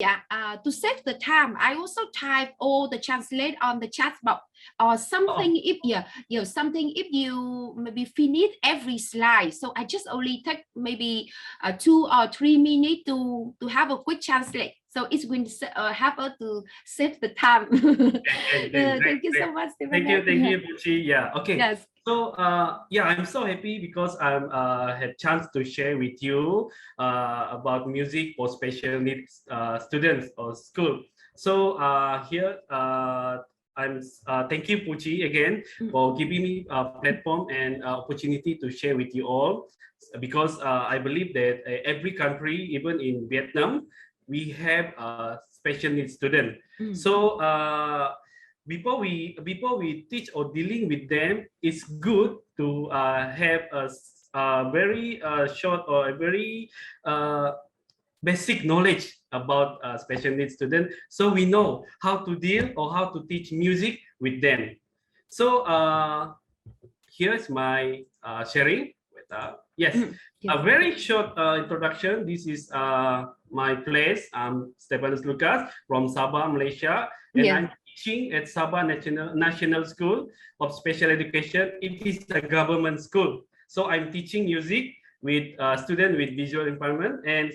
Yeah, to save the time, I also type all the translate on the chat box or something. Something if you maybe finish every slide, so I just only take maybe 2 or 3 minutes to have a quick translate. So it's going to help us to save the time. Thank you so much, Stefanus. Thank you, Puchi. Yeah, okay. Yes. So yeah, I'm so happy because I'm had chance to share with you about music for special needs students or school. So here I'm thank you, Puchi, again for giving me a platform and opportunity to share with you all, because I believe that every country, even in Vietnam, we have special needs student. So before we teach or dealing with them, it's good to have a very short or a very basic knowledge about special needs students, so we know how to deal or how to teach music with them. So here's my sharing. Yes, a very short introduction. This is my place. I'm Stefanus Lucas from Sabah, Malaysia, and I'm teaching at Sabah National School of Special Education. It is a government school, so I'm teaching music with students with visual impairment and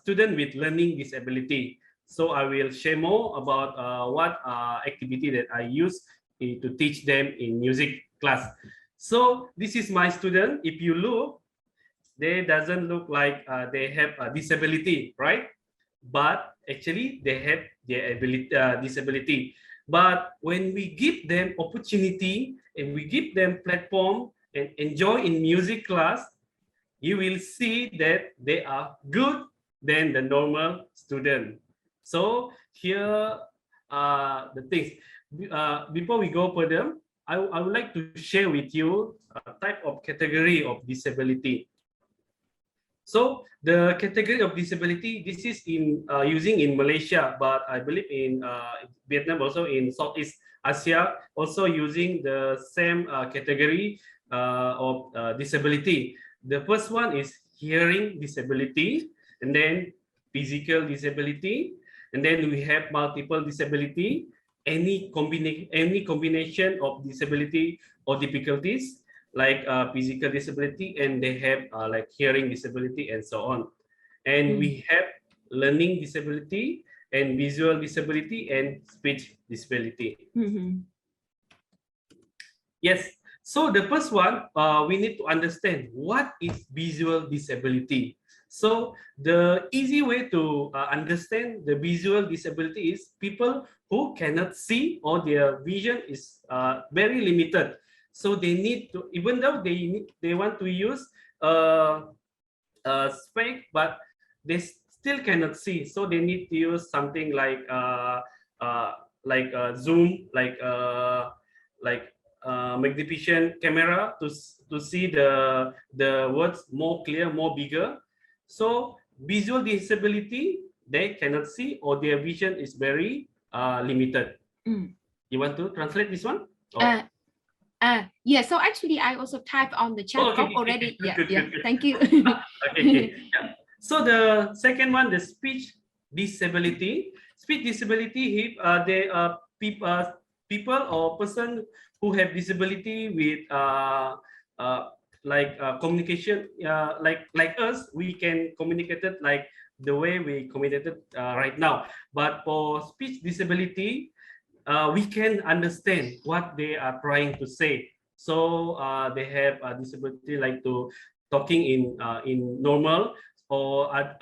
students with learning disability. So I will share more about what activity that I use to teach them in music class. So this is my student. If you look, they doesn't look like they have a disability, right? But actually they have their disability. But when we give them opportunity and we give them platform and enjoy in music class, you will see that they are good than the normal student. So here are the things. Before we go further, I would like to share with you a type of category of disability. So the category of disability, this is in using in Malaysia, but I believe in Vietnam, also in Southeast Asia, also using the same category of disability. The first one is hearing disability, and then physical disability, and then we have multiple disability. Any combination of disability or difficulties, like physical disability, and they have like hearing disability and so on. And we have learning disability and visual disability and speech disability. Yes. So the first one, we need to understand what is visual disability. So the easy way to understand the visual disability is people who cannot see or their vision is very limited. So they need to, even though they want to use spec, but they still cannot see. So they need to use something like zoom, like magnification camera to see the words more clear, more bigger. So visual disability, they cannot see or their vision is very limited. You want to translate this one? Yeah, so actually I also typed on the chat box already. Good. Thank you. Yeah. So the second one, the speech disability. Speech disability, if they are people or person who have disability with communication, like us, we can communicate it like the way we communicated right now. But for speech disability, we can understand what they are trying to say. So they have a disability like to talking in normal, or I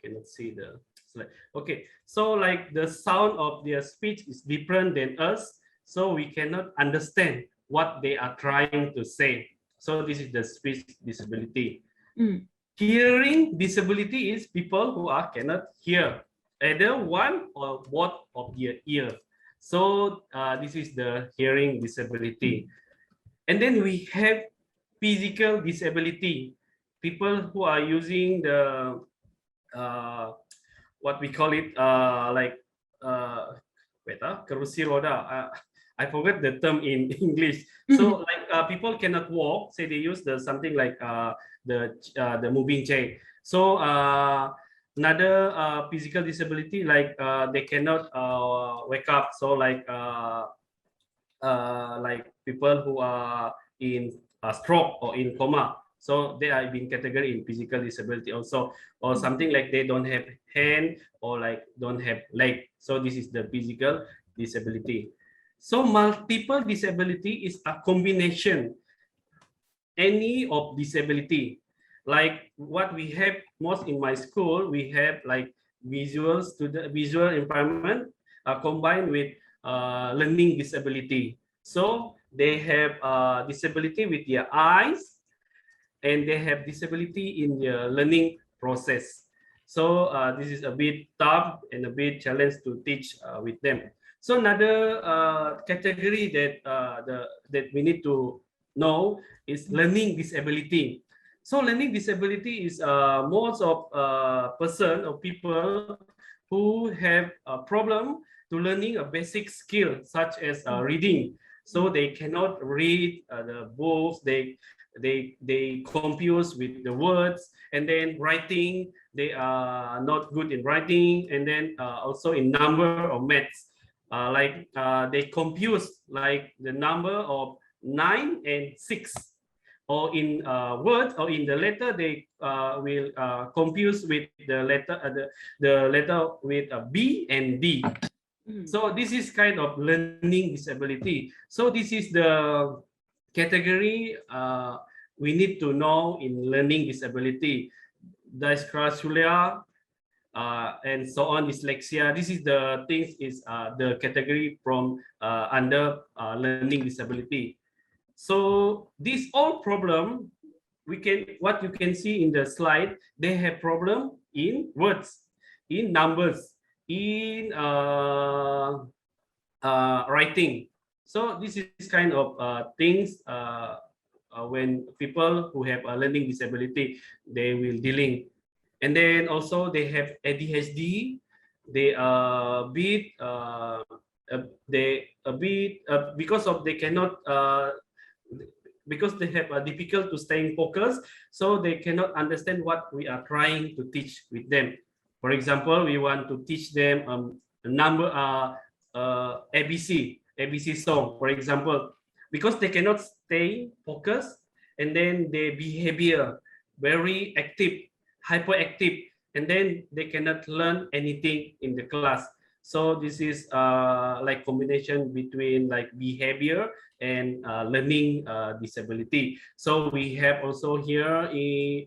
cannot see the slide. Okay, so like the sound of their speech is different than us, so we cannot understand what they are trying to say. So this is the speech disability. Hearing disability is people who cannot hear either one or both of their ears. So this is the hearing disability. And then we have physical disability. People who are using the what we call it kerusi roda. I forgot the term in English. So like people cannot walk, say they use the something like the moving chair. So another physical disability, like they cannot wake up. So like people who are in stroke or in coma. So they are being categorized in physical disability also, or something like they don't have hand or like don't have leg. So this is the physical disability. So multiple disability is a combination any of disability. Like what we have most in my school, we have like visual impairment combined with learning disability. So they have disability with their eyes, and they have disability in the learning process. So this is a bit tough and a bit challenge to teach with them. So another category that that we need to know is learning disability. So learning disability is most of person or people who have a problem to learning a basic skill such as reading. So they cannot read the books. They confuse with the words, and then writing, they are not good in writing, and then also in number or maths, they confuse like the number of 9 and 6, or in words or in the letter they will confuse with the letter with a B and D. So this is kind of learning disability. So this is the category we need to know in learning disability. Dyscalculia and so on, dyslexia. This is the things is the category from under learning disability. So these all problem, what you can see in the slide, they have problem in words, in numbers, in writing. So this is kind of things when people who have a learning disability, they will dealing. And then also they have ADHD. They are because of they cannot because they have a difficult to staying focused, so they cannot understand what we are trying to teach with them. For example, we want to teach them a number ABC song, for example, because they cannot stay focused, and then their behavior very active, hyperactive, and then they cannot learn anything in the class. So this is like combination between like behavior and learning disability. So we have also here a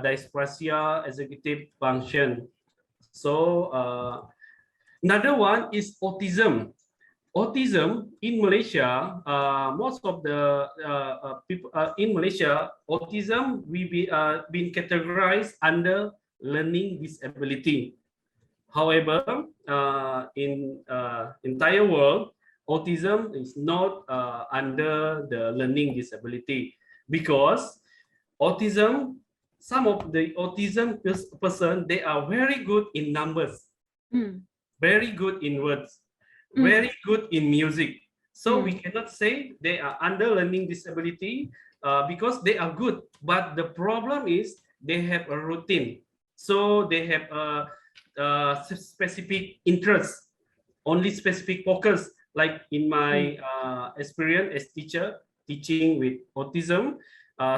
dyspraxia executive function. So another one is autism. Autism in Malaysia, most of the people in Malaysia, autism will be been categorized under learning disability. However, in entire world, autism is not under the learning disability, because autism, some of the autism person, they are very good in numbers, very good in words, very good in music. So we cannot say they are under learning disability because they are good. But the problem is they have a routine. So they have a specific interest, only specific focus. Like in my experience as teacher, teaching with autism,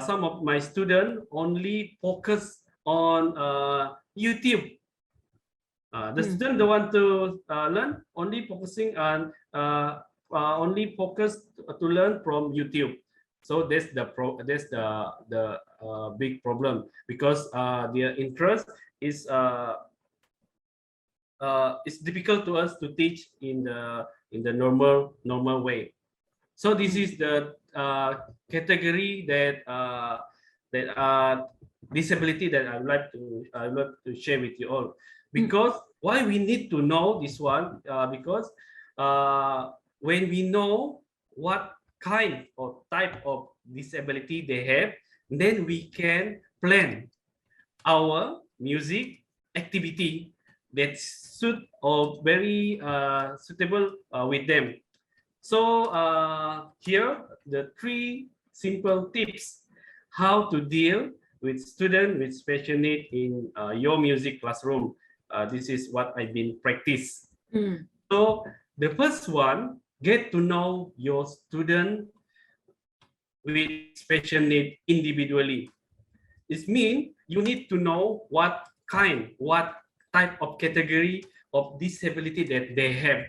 some of my students only focus on YouTube. The student don't want to learn, only focusing on only focus to learn from YouTube. So that's the big problem, because their interest is it's difficult to us to teach in the normal way. So this is the category that disability that I would like to share with you all. Because why we need to know this one? Because when we know what kind or type of disability they have, then we can plan our music activity that suit or very suitable with them. So here the 3 simple tips how to deal with students with special need in your music classroom. This is what I've been practice. So the first one, get to know your student with special need individually. It means you need to know what type of category of disability that they have.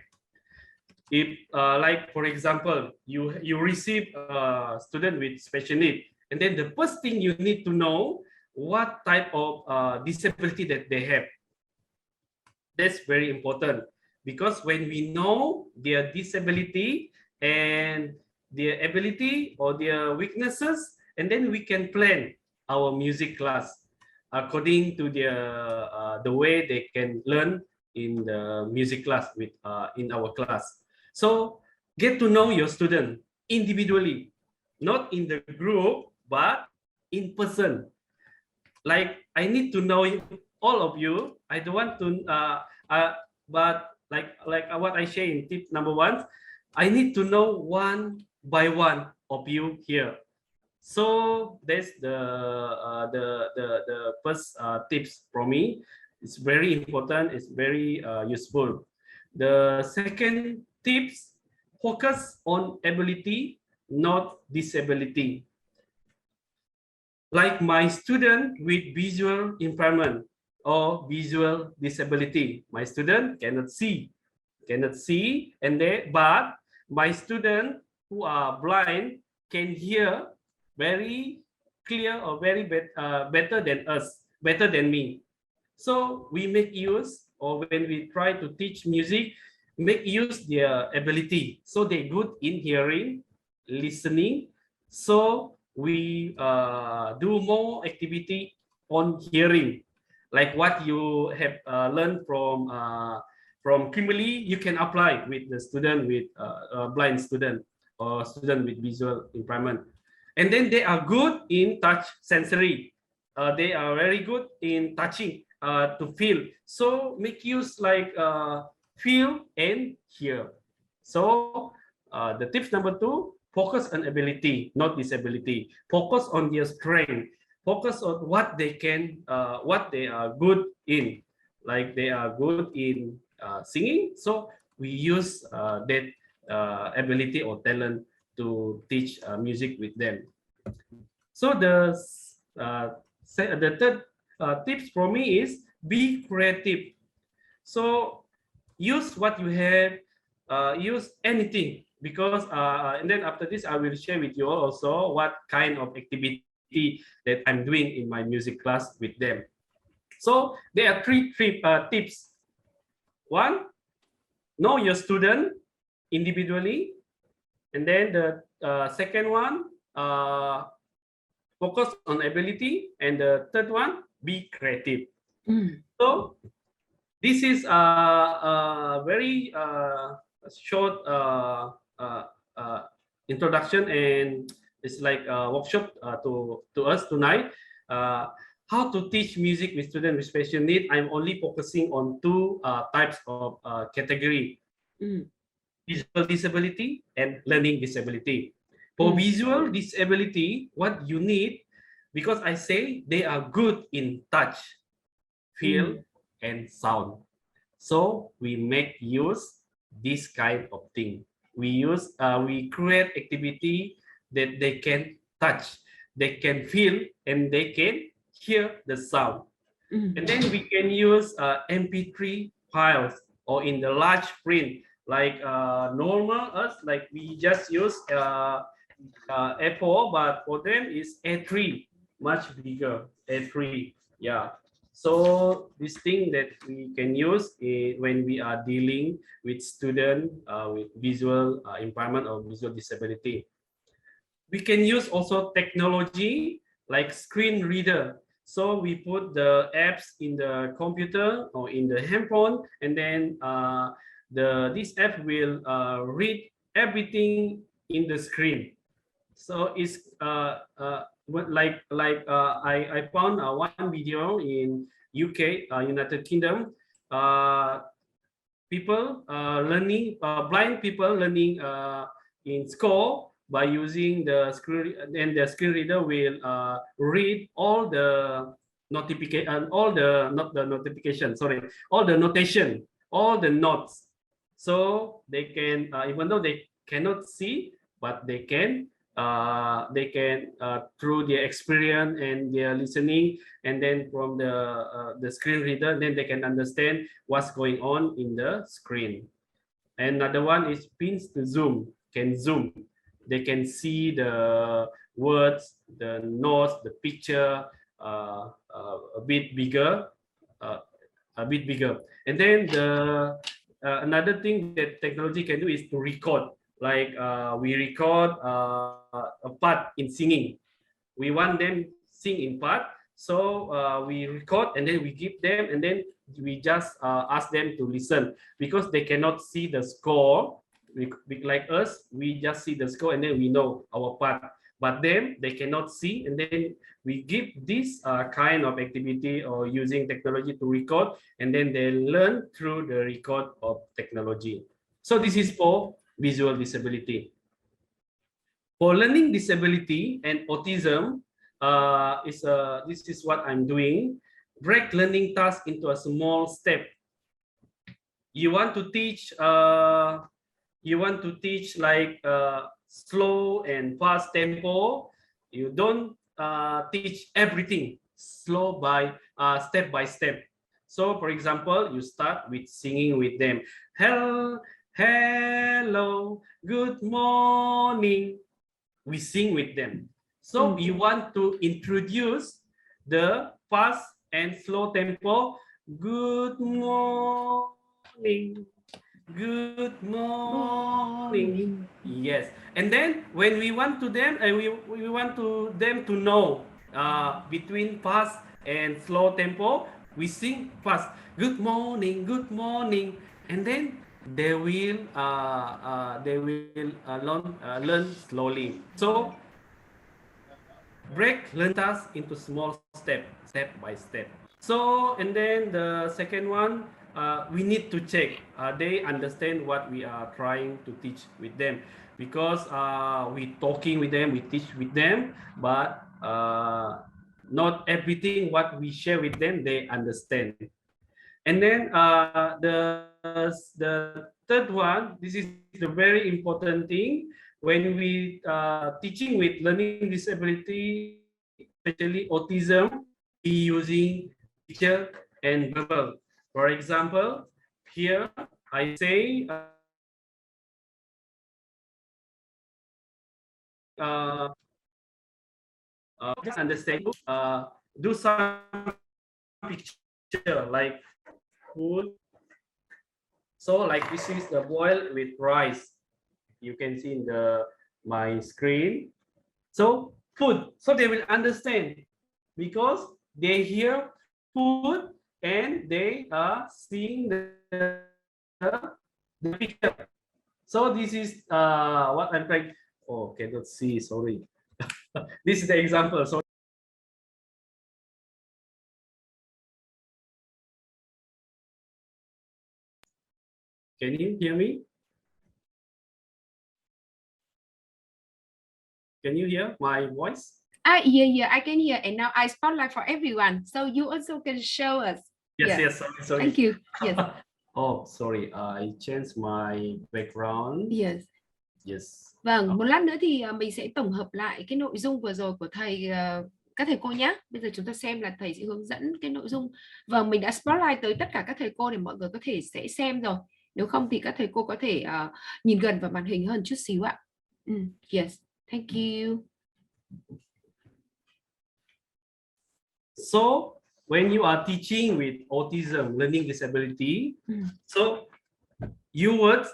If like for example, you receive a student with special need, and then the first thing you need to know what type of disability that they have. That's very important, because when we know their disability and their ability or their weaknesses, and then we can plan our music class according to the way they can learn in the music class with in our class. So get to know your student individually, not in the group, but in person. Like I need to know all of you. I don't want to, but like what I say in tip number 1, I need to know one by one of you here. So that's the first tips from me. It's very important. It's very useful. The second tips, focus on ability, not disability. Like my student with visual impairment or visual disability, my student cannot see, and but my student who are blind can hear very clear or very better than us, better than me. So we make use, or when we try to teach music, make use their ability. So they good in hearing, listening. So we do more activity on hearing, like what you have learned from Kimberly. You can apply with the student with blind student or student with visual impairment. And then they are good in touch sensory. They are very good in touching to feel. So make use like feel and hear. So the tips number 2, focus on ability, not disability. Focus on their strength. Focus on what they can, what they are good in. Like they are good in singing. So we use that ability or talent to teach music with them. So the third tips for me is be creative. So use what you have, use anything, because and then after this I will share with you all also what kind of activity that I'm doing in my music class with them. So there are three tips. 1, know your student individually. And then the second one, focus on ability. And the third one, be creative. So this is a very short introduction, and it's like a workshop to us tonight. How to teach music with students with special need. I'm only focusing on 2 types of category. Visual disability and learning disability. For visual disability, what you need, because I say they are good in touch, feel, and sound. So we make use this kind of thing. We create activity that they can touch, they can feel, and they can hear the sound. And then we can use MP3 files or in the large print, like normal us, like we just use A4, but for them is A3, much bigger, A3. Yeah. So this thing that we can use when we are dealing with students with visual impairment or visual disability. We can use also technology like screen reader. So we put the apps in the computer or in the handphone, and then this app will read everything in the screen. So it's I found one video in UK, United Kingdom. People learning, blind people learning in school. by using the screen, and the screen reader will read all the notification, all the notification, sorry, all the notation, all the notes. So they can, even though they cannot see, but they can through their experience and their listening, and then from the screen reader, then they can understand what's going on in the screen. Another one is pins to zoom, can zoom. They can see the words, the notes, the picture a bit bigger, And then the another thing that technology can do is to record. Like we record a part in singing. We want them sing in part, so we record and then we give them, and then we just ask them to listen, because they cannot see the score. Like us, we just see the score and then we know our part, but them, they cannot see, and then we give this kind of activity or using technology to record, and then they learn through the record of technology. So this is for visual disability. For learning disability and autism, this is what I'm doing. Break learning task into a small step. You want to teach like slow and fast tempo. You don't teach everything slow by step by step. So for example, you start with singing with them. Hello, good morning. We sing with them. So you want to introduce the fast and slow tempo. Good morning. Good morning. Yes. And then when we want to them, we want to them to know between fast and slow tempo, we sing fast. Good morning, good morning, and then they will learn slowly. So break learn task into small step by step. So, and then the second one, we need to check they understand what we are trying to teach with them, because we talking with them, we teach with them, but not everything what we share with them they understand. And then the third one, this is the very important thing when we teaching with learning disability, especially autism, we using picture and verbal. For example, here I say just understand, do some picture like food. So like this is the boil with rice. You can see in my screen. So food. So they will understand because they hear food and they are seeing the picture. So this is what I'm trying. Oh, cannot see. Sorry. This is the example. So can you hear me? Can you hear my voice? Yeah, I can hear. And now I spotlight for everyone. So you also can show us. Yes. Sorry. Thank you. Yes. Oh, sorry. I changed my background. Yes. Yes. Vâng, một lát nữa thì mình sẽ tổng hợp lại cái nội dung vừa rồi của thầy, các thầy cô nhé. Bây giờ chúng ta xem là thầy sẽ hướng dẫn cái nội dung. Vâng, mình đã spotlight tới tất cả các thầy cô để mọi người có thể sẽ xem rồi. Nếu không thì các thầy cô có thể nhìn gần vào màn hình hơn chút xíu ạ. Yes, thank you. So when you are teaching with autism, learning disability, so you would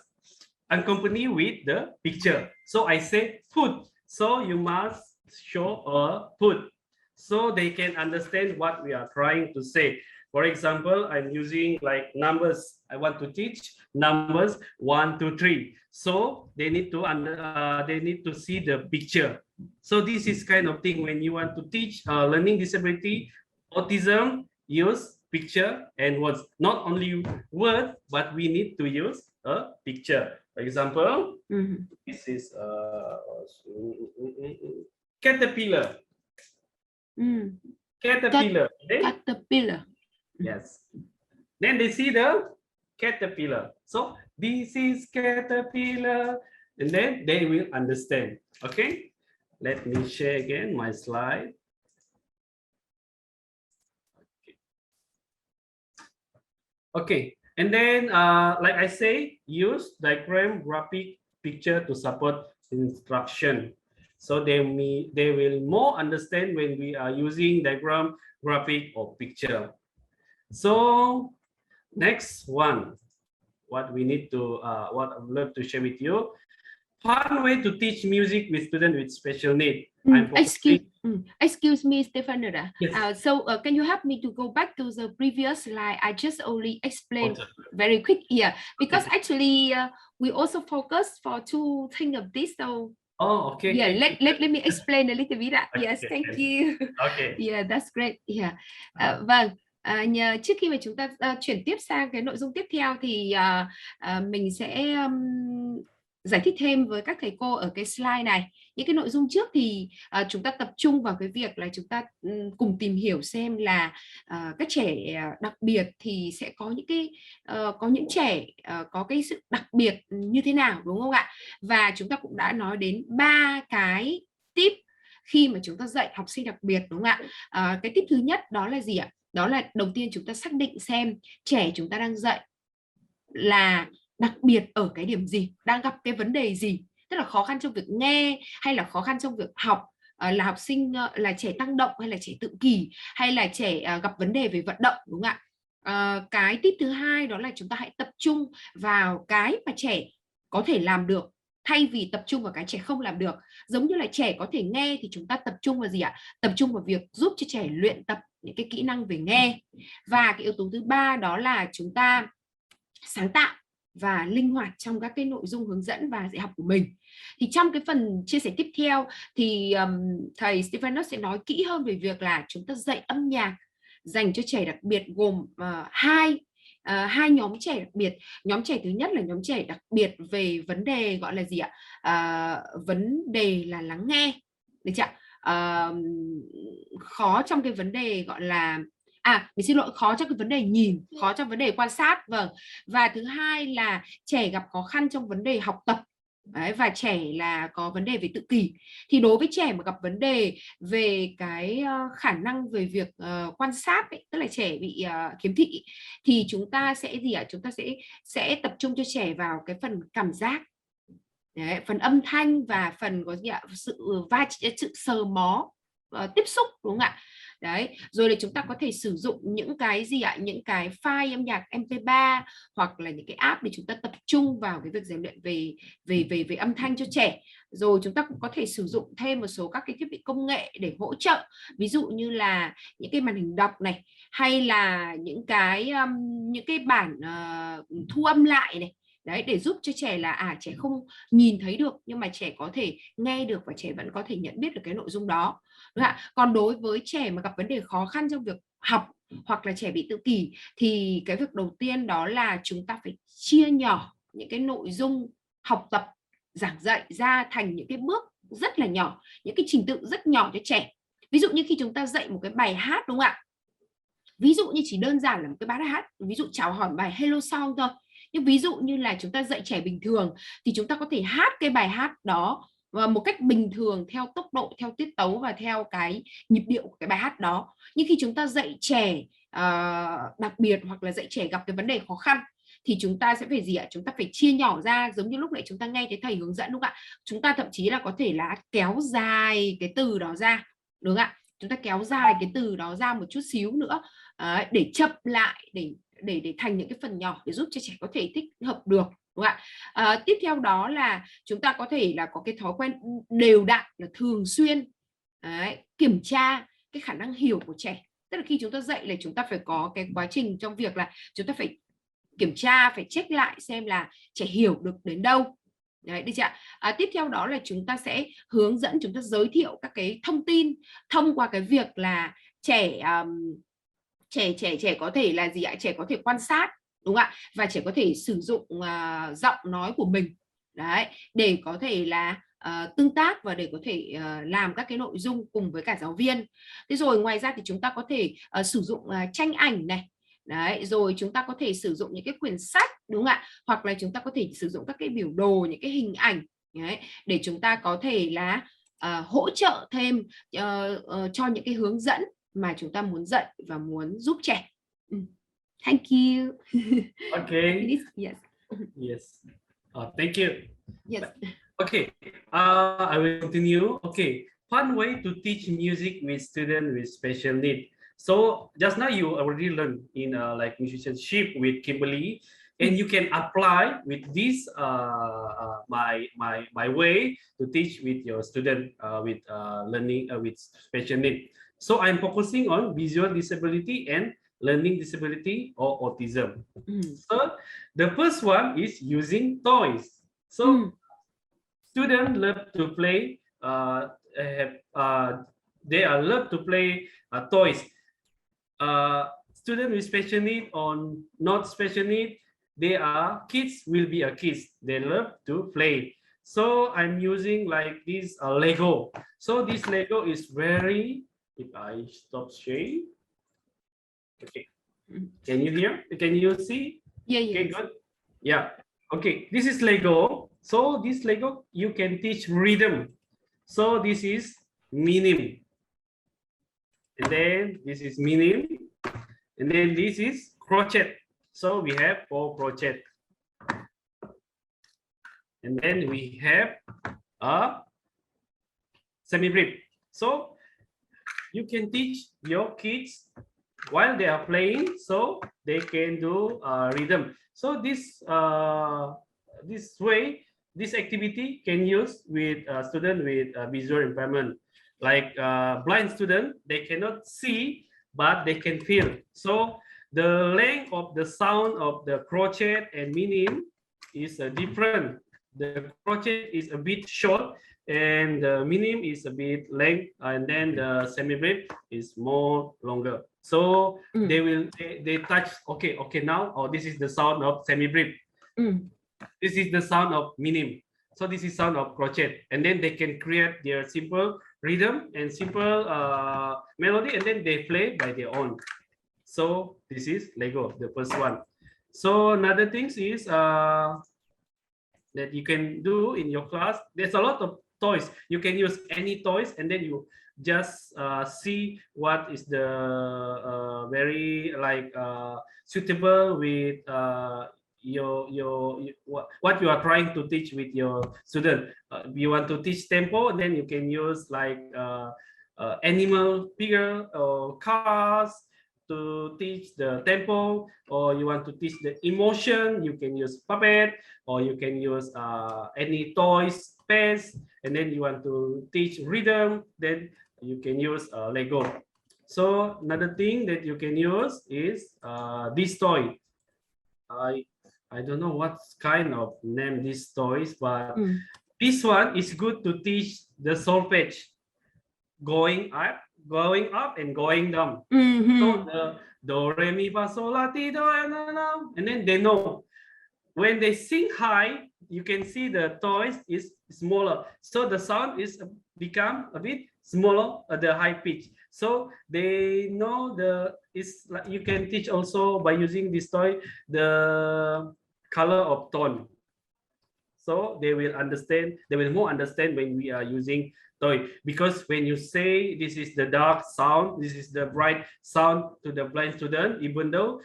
accompany with the picture. So I say food. So you must show a food so they can understand what we are trying to say. For example, I'm using like numbers. I want to teach numbers 1, 2, 3. So they need to see the picture. So this is kind of thing when you want to teach learning disability, autism, use picture and words. Not only word, but we need to use a picture. For example, this is caterpillar. Caterpillar. Caterpillar. Yes. Then they see the caterpillar. So this is caterpillar, and then they will understand. Okay. Let me share again my slide. Okay. And then, like I say, use diagram, graphic, picture to support instruction. So they will more understand when we are using diagram, graphic, or picture. So next one, what we need to, what I would love to share with you, fun way to teach music with students with special need. Excuse me, Stefanus. Yes. Can you help me to go back to the previous slide? I just only explained very quick here because actually we also focus for two things of this. So okay. Yeah, let me explain a little bit. Yes, thank you. Okay. Yeah, that's great. Yeah. Vâng. Trước khi mà chúng ta chuyển tiếp sang cái nội dung tiếp theo thì mình sẽ giải thích thêm với các thầy cô ở cái slide này. Những cái nội dung trước thì chúng ta tập trung vào cái việc là chúng ta cùng tìm hiểu xem là các trẻ đặc biệt thì sẽ có những trẻ có cái sự đặc biệt như thế nào, đúng không ạ? Và chúng ta cũng đã nói đến 3 cái tip khi mà chúng ta dạy học sinh đặc biệt, đúng không ạ? Cái tip thứ nhất đó là gì ạ? Đó là đầu tiên chúng ta xác định xem trẻ chúng ta đang dạy là đặc biệt ở cái điểm gì, đang gặp cái vấn đề gì, tức là khó khăn trong việc nghe hay là khó khăn trong việc học, là học sinh là trẻ tăng động hay là trẻ tự kỷ hay là trẻ gặp vấn đề về vận động, đúng không ạ? Cái tip thứ hai đó là chúng ta hãy tập trung vào cái mà trẻ có thể làm được thay vì tập trung vào cái trẻ không làm được. Giống như là trẻ có thể nghe thì chúng ta tập trung vào gì ạ? Tập trung vào việc giúp cho trẻ luyện tập những cái kỹ năng về nghe. Và cái yếu tố thứ ba đó là chúng ta sáng tạo và linh hoạt trong các cái nội dung hướng dẫn và dạy học của mình. Thì trong cái phần chia sẻ tiếp theo thì thầy Stefanus sẽ nói kỹ hơn về việc là chúng ta dạy âm nhạc dành cho trẻ đặc biệt gồm hai nhóm trẻ đặc biệt. Nhóm trẻ thứ nhất là nhóm trẻ đặc biệt về vấn đề gọi là gì ạ? Vấn đề là lắng nghe, được chưa? Khó trong cái vấn đề gọi là mình xin lỗi, khó trong cái vấn đề nhìn, khó trong vấn đề quan sát, vâng. Và thứ hai là trẻ gặp khó khăn trong vấn đề học tập. Đấy, và trẻ là có vấn đề về tự kỷ. Thì đối với trẻ mà gặp vấn đề về cái khả năng về việc quan sát ấy, tức là trẻ bị khiếm thị, thì chúng ta sẽ gì ạ? Chúng ta sẽ tập trung cho trẻ vào cái phần cảm giác. Đấy, phần âm thanh và phần có gì ạ? Sự sờ mó, tiếp xúc, đúng không ạ? Đấy, rồi là chúng ta có thể sử dụng những cái gì ạ? Những cái file âm nhạc MP3 hoặc là những cái app để chúng ta tập trung vào cái việc rèn luyện về âm thanh cho trẻ. Rồi chúng ta cũng có thể sử dụng thêm một số các cái thiết bị công nghệ để hỗ trợ, ví dụ như là những cái màn hình đọc này, hay là những cái bản thu âm lại này. Đấy, để giúp cho trẻ là trẻ không nhìn thấy được nhưng mà trẻ có thể nghe được và trẻ vẫn có thể nhận biết được cái nội dung đó. Đúng không? Còn đối với trẻ mà gặp vấn đề khó khăn trong việc học hoặc là trẻ bị tự kỷ thì cái việc đầu tiên đó là chúng ta phải chia nhỏ những cái nội dung học tập giảng dạy ra thành những cái bước rất là nhỏ, những cái trình tự rất nhỏ cho trẻ. Ví dụ như khi chúng ta dạy một cái bài hát, đúng không ạ? Ví dụ như chỉ đơn giản là một cái bài hát, ví dụ chào hỏi bài Hello Song thôi. Nhưng ví dụ như là chúng ta dạy trẻ bình thường thì chúng ta có thể hát cái bài hát đó một cách bình thường theo tốc độ, theo tiết tấu và theo cái nhịp điệu của cái bài hát đó. Nhưng khi chúng ta dạy trẻ đặc biệt hoặc là dạy trẻ gặp cái vấn đề khó khăn thì chúng ta sẽ phải gì ạ? Chúng ta phải chia nhỏ ra, giống như lúc nãy chúng ta nghe cái thầy hướng dẫn, đúng không ạ? Chúng ta thậm chí là có thể là kéo dài cái từ đó ra, đúng không ạ? Chúng ta kéo dài cái từ đó ra một chút xíu nữa để chậm lại, để thành những cái phần nhỏ để giúp cho trẻ có thể thích hợp được, đúng không ạ? Tiếp theo đó là chúng ta có thể là có cái thói quen đều đặn, là thường xuyên kiểm tra cái khả năng hiểu của trẻ. Tức là khi chúng ta dạy là chúng ta phải có cái quá trình trong việc là chúng ta phải kiểm tra, phải check lại xem là trẻ hiểu được đến đâu. Đấy, được chưa? Tiếp theo đó là chúng ta sẽ hướng dẫn, chúng ta giới thiệu các cái thông tin thông qua cái việc là trẻ có thể là gì ạ? Trẻ có thể quan sát, đúng không ạ? Và trẻ có thể sử dụng giọng nói của mình Đấy, để có thể là tương tác và để có thể làm các cái nội dung cùng với cả giáo viên. Thế rồi ngoài ra thì chúng ta có thể sử dụng tranh ảnh này. Đấy, rồi chúng ta có thể sử dụng những cái quyển sách, đúng không ạ? Hoặc là chúng ta có thể sử dụng các cái biểu đồ, những cái hình ảnh. Đấy, để chúng ta có thể là hỗ trợ thêm cho những cái hướng dẫn mà chúng ta muốn dạy và muốn giúp trẻ. Thank you. Okay. Yes. Yes. Thank you. Yes. Okay. I will continue. Okay. Fun way to teach music with students with special need. So just now you already learned in like musicianship with Kimberly, and you can apply with this my way to teach with your student with learning with special need. So I'm focusing on visual disability and learning disability or autism. So the first one is using toys. So students love to play. They love to play toys. Students with special need or not special need, they are kids will be a kids. They love to play. So I'm using like this Lego. So this Lego is very. If I stop sharing, okay. Can you hear? Can you see? Yeah. Okay, good. Yeah. Okay. This is Lego. So this Lego you can teach rhythm. So this is minim. And then this is minim. And then this is crochet. So we have 4 crochet. And then we have a semi-brief. So you can teach your kids while they are playing, so they can do rhythm. So this way, this activity can use with students with visual impairment. Like blind student, they cannot see, but they can feel. So the length of the sound of the crochet and minim is different. The crochet is a bit short, and the minim is a bit length, and then the semi-brief is more longer. So they touch. Okay. Now, this is the sound of semi-brief. This is the sound of minim. So this is sound of crochet, and then they can create their simple rhythm and simple melody, and then they play by their own. So this is Lego, the first one. So another thing is that you can do in your class. There's a lot of toys. You can use any toys, and then you just see what is the very like suitable with what you are trying to teach with your student. You want to teach tempo, then you can use like animal figure or cars to teach the tempo, or you want to teach the emotion, you can use puppet, or you can use any toys, pets, and then you want to teach rhythm, then you can use Lego. So another thing that you can use is this toy. I don't know what kind of name these toys, but this one is good to teach the solfege, going up and going down. So the do re mi fa sol la ti do, and then they know when they sing high, you can see the toys is smaller, so the sound is become a bit smaller at the high pitch. So they know it's like you can teach also by using this toy the color of tone. So they will understand, they will more understand when we are using toy, because when you say this is the dark sound, this is the bright sound to the blind student, even though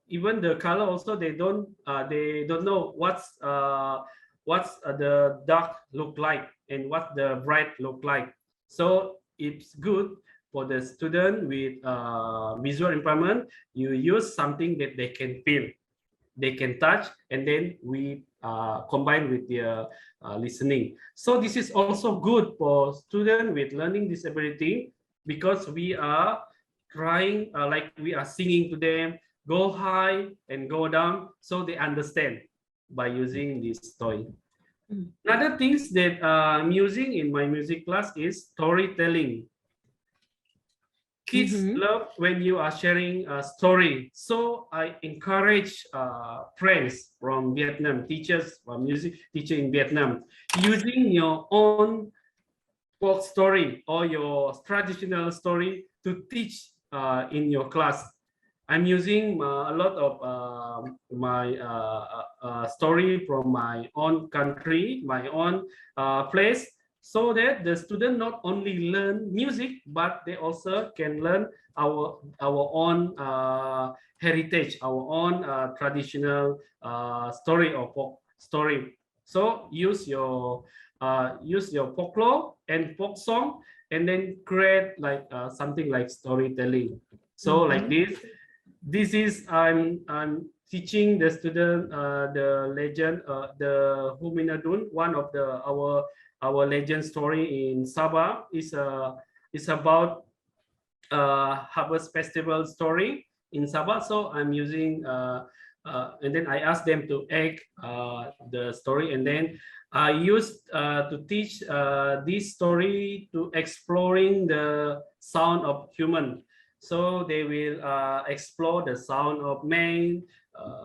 even the color also they don't know what's the dark look like and what the bright look like. So it's good for the student with visual impairment. You use something that they can feel, they can touch, and then we combine with their listening. So this is also good for students with learning disability, because we are trying like we are singing to them, go high and go down, so they understand by using this toy. Another things that I'm using in my music class is storytelling. Kids love when you are sharing a story. So I encourage friends from Vietnam, teachers from music teacher in Vietnam, using your own folk story or your traditional story to teach in your class. I'm using a lot of my story from my own country, my own place, so that the student not only learn music, but they also can learn our own heritage, our own traditional story or folk story. So use your folklore and folk song, and then create like something like storytelling. So like this is I'm teaching the student the legend, the Huminadun, one of our legend story in Sabah is about harvest festival story in Sabah. So I'm using and then I asked them to act the story, and then I used to teach this story to exploring the sound of human. So they will explore the sound of man,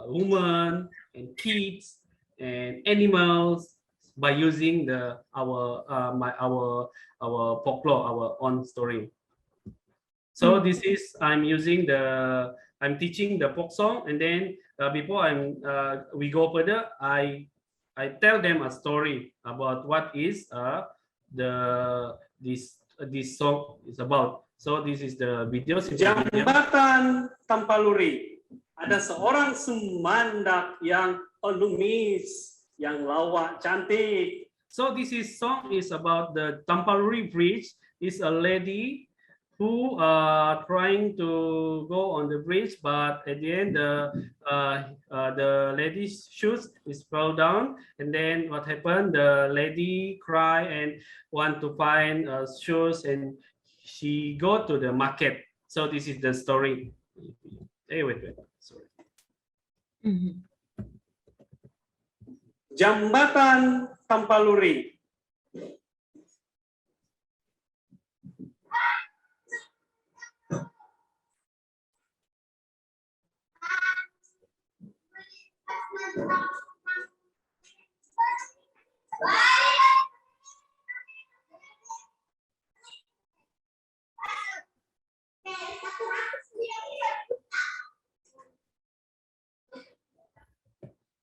woman, and kids and animals by using our folklore, our own story. So this is I'm teaching the folk song, and then before we go further, I tell them a story about what is this song is about. So this is the video. Jambatan Tampaluri. Ada seorang semandak yang elumis, yang lawak cantik. So this song is about the Tampaluri Bridge. Is a lady who trying to go on the bridge, but at the end the lady's shoes is fell down, and then what happened? The lady cry and want to find shoes, and she go to the market. So this is the story. Hey, wait. Sorry. Jambatan Tampaluri.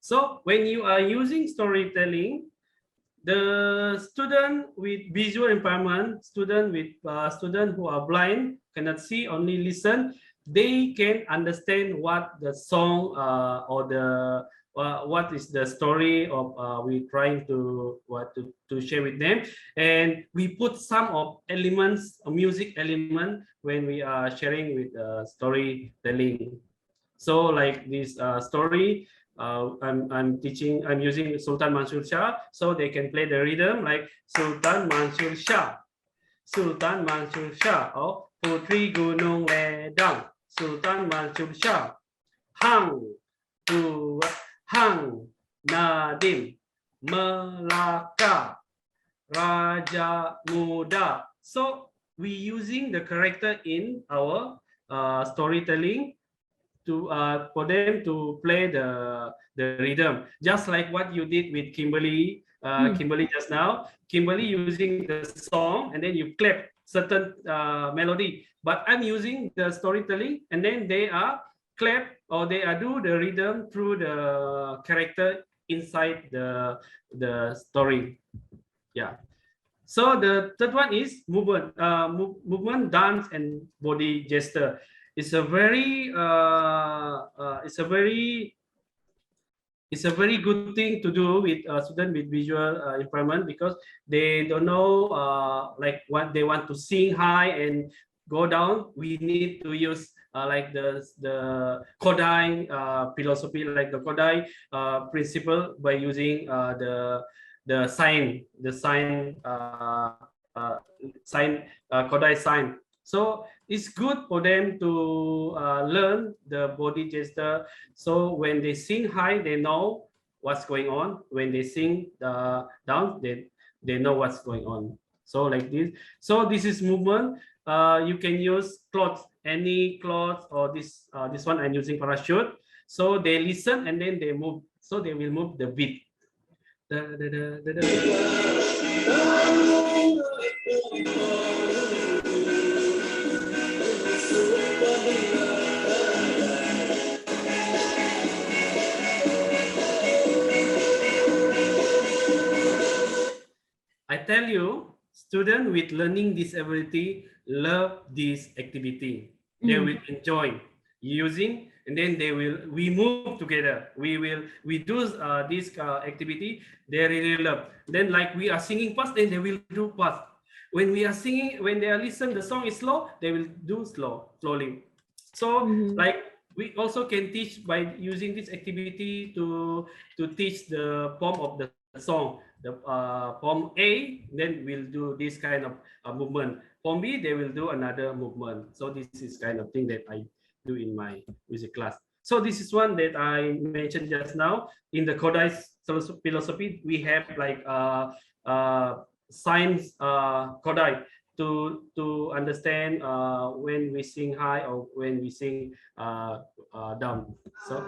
So when you are using storytelling, the student with visual impairment, student who are blind, cannot see, only listen, they can understand what the song or the what is the story of we trying to share with them. And we put some of elements, music element, when we are sharing with storytelling. So like this story, I'm using Sultan Mansur Shah, so they can play the rhythm like Sultan Mansur Shah, Sultan Mansur Shah, or Putri Gunung Ledang, Sultan Mansur Shah, Hang, Hang, Nadim, Melaka, Raja Muda. So we using the character in our storytelling to for them to play the rhythm, just like what you did with Kimberly, Kimberly just now. Kimberly using the song, and then you clap certain melody. But I'm using the storytelling, and then they are clap or they are do the rhythm through the character inside the story. Yeah. So the third one is movement, movement, dance, and body gesture. It's a very good thing to do with a student with visual impairment, because they don't know like what they want to sing high and go down. We need to use like the Kodály philosophy, like the Kodály principle, by using the sign Kodály sign. So it's good for them to learn the body gesture. So when they sing high, they know what's going on. When they sing down, they know what's going on. So like this. So this is movement. you can use clothes, any clothes, or this one I'm using parachute. So they listen and then they move. So they will move the beat. I tell you, students with learning disability love this activity. They will enjoy using, and then we move together. We do this activity. They really love. Then like we are singing fast, then they will do fast. When we are singing, when they are listen, the song is slow, they will do slowly. So like we also can teach by using this activity to teach the form of the song. The form A, then we'll do this kind of movement. Form B, they will do another movement. So this is kind of thing that I do in my music class. So this is one that I mentioned just now. In the Kodály philosophy, we have like science Kodály to understand when we sing high or when we sing down. So.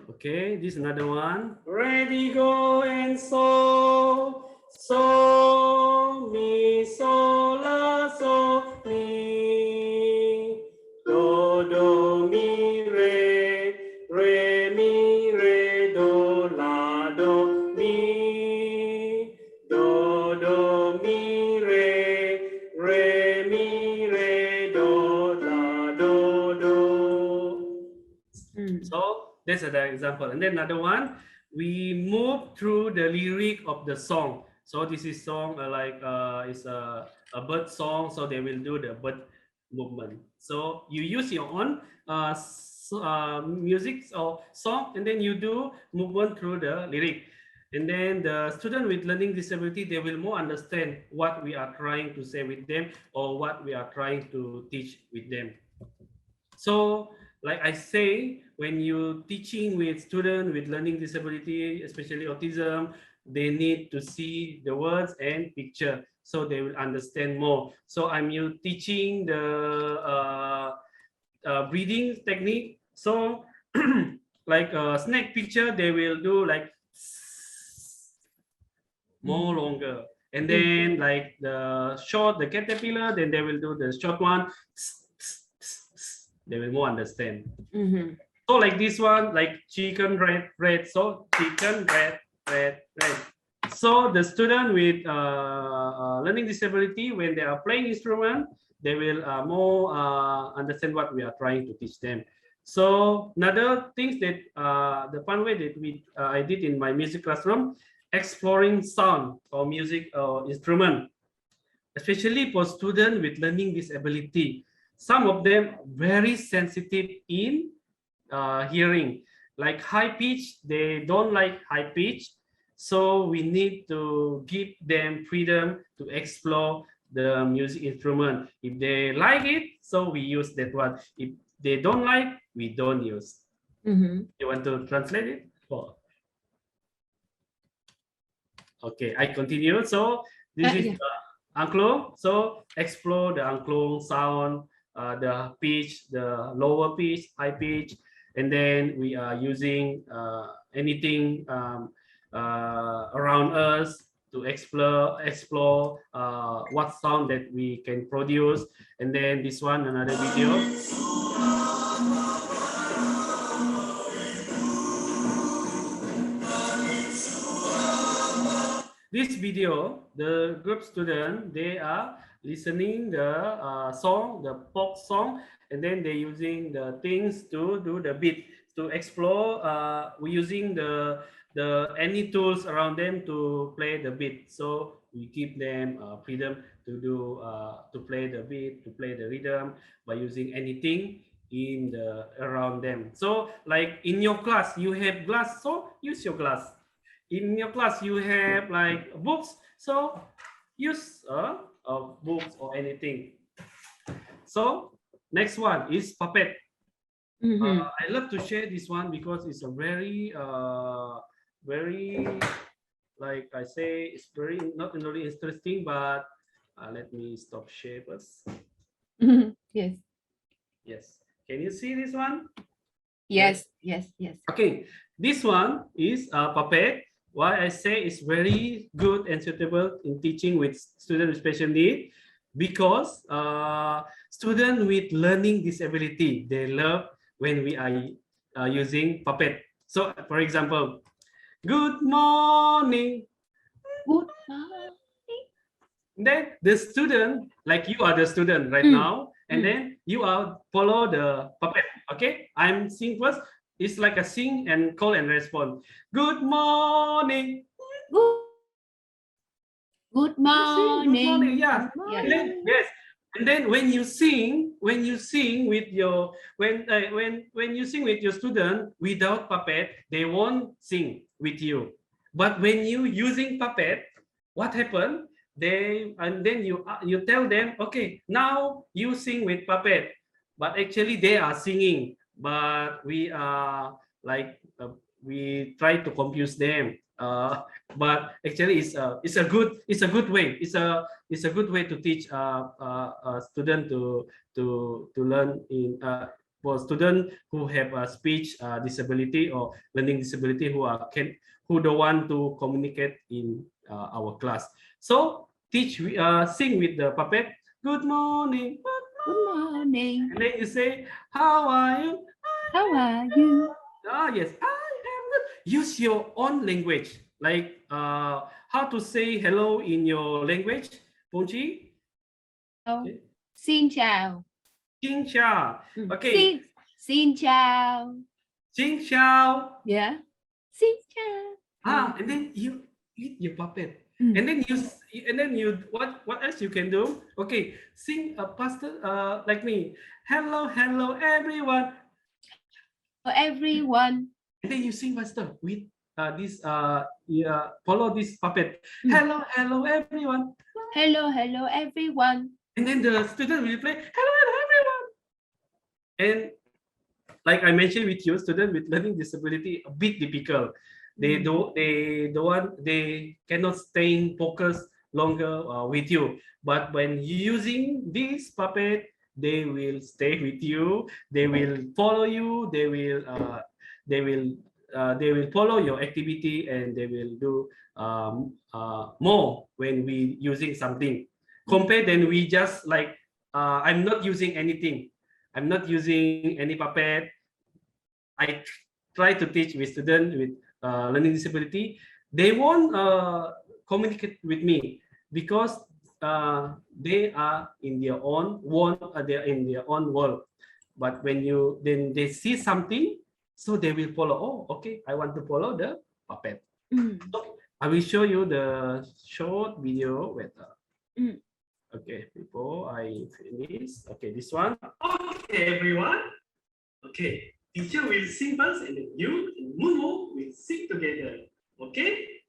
Okay, this is another one. Ready, go, and so mi so la so mi do mi re do la do mi do mi re mi re do la do. So that's another example. And then another one, we move through the lyric of the song. So this is song it's a bird song. So they will do the bird movement. So you use your own music or song, and then you do movement through the lyric. And then the student with learning disability, they will more understand what we are trying to say with them or what we are trying to teach with them. So like I say, when you teaching with students with learning disability, especially autism, they need to see the words and picture so they will understand more. So I'm teaching the breathing technique. So like a snake picture, they will do like more longer. And then like the caterpillar, then they will do the short one. They will more understand. So like this one, like chicken, red. So chicken, red. So the student with learning disability, when they are playing instrument, they will more understand what we are trying to teach them. So another things that the fun way that I did in my music classroom, exploring sound or music or instrument, especially for students with learning disability. Some of them very sensitive in hearing, like high pitch. They don't like high pitch, so we need to give them freedom to explore the music instrument. If they like it, so we use that one. If they don't like, we don't use. You want to translate it? Oh. Okay, I continue. So this is angklung. So explore the angklung sound, the pitch, the lower pitch, high pitch, and then we are using anything around us to explore what sound that we can produce. And then this one, another video. This video, the group student, they are listening the song, the pop song, and then they're using the things to do the beat, to explore. We're using the any tools around them to play the beat. So we give them freedom to do to play the beat, to play the rhythm by using anything in the around them. So like in your class, you have glass, so use your glass. In your class, you have like books, so use books or anything. So Next one is puppet. Mm-hmm. I love to share this one because it's a very like I say, it's very not only interesting, but let me stop share first. Yes. Yes. Can you see this one? Yes. Yes. Yes. Okay. This one is puppet. Why I say it's very good and suitable in teaching with students with special need, because students with learning disability, they love when we are using puppet. So, for example, good morning. Good morning. Then the student, like you are the student right now, and then you are follow the puppet. Okay, I'm sing first. It's like a sing and call and respond. Good morning. Good morning. Good morning. Yeah. Good morning. And then, yes. And then when you sing with your when you sing with your student without puppet, they won't sing with you. But when you using puppet, what happened? Then you tell them, okay, now you sing with puppet, but actually they are singing, but we are like we try to confuse them. But actually it's a good way. It's a good way to teach a student to learn in for students who have a speech disability or learning disability who don't want to communicate in our class. So sing with the puppet. Good morning. Good morning. And then you say, how are you? How are you? Yes, I am good. Use your own language. Like how to say hello in your language, Ponchi? Okay. Xin chào. Xin chào. Okay. Xin chào. Xin chào. Yeah. Xin chào. And then you eat your puppet. And then you what else you can do? Okay, sing a pastor like me. Hello everyone. For everyone. And then you sing faster with this follow this puppet. Hello everyone. Hello everyone. And then the student will play hello everyone. And like I mentioned with you, students with learning disability a bit difficult. They cannot stay focused longer with you. But when using this puppet, they will stay with you. They will follow you. They will follow your activity, and they will do more when we using something. Compared then we just like I'm not using anything. I'm not using any puppet. I try to teach with students with learning disability. They won't communicate with me because they are in their own world. They're in their own world. But when they see something, so they will follow. Oh, okay, I want to follow the puppet. So I will show you the short video with. Okay, before I finish. Okay, this one. Okay, everyone. Okay. Teacher will sing first, and then you and Moonwalk will sing together. Okay?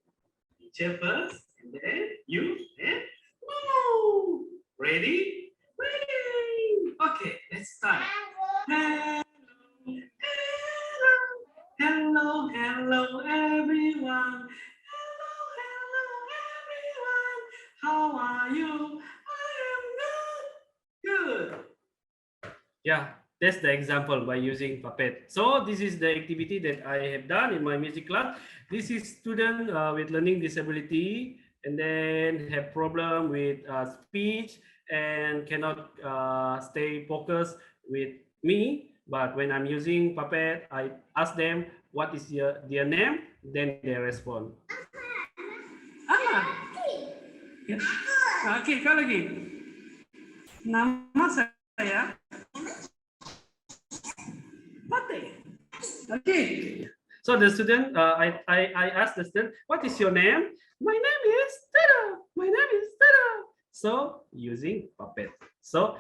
Teacher first, and then you and Moonwalk. Ready? Ready. Okay, let's start. Hello everyone. Hello everyone. How are you? I am good. Good. Yeah. That's the example by using puppet. So this is the activity that I have done in my music class. This is student with learning disability and then have problem with speech and cannot stay focused with me. But when I'm using puppet, I ask them what is their name, then they respond. Ya. Oke, kau lagi. Nama saya Okay. So the student, I asked the student, what is your name? My name is Tada. My name is Tada. So using puppet. So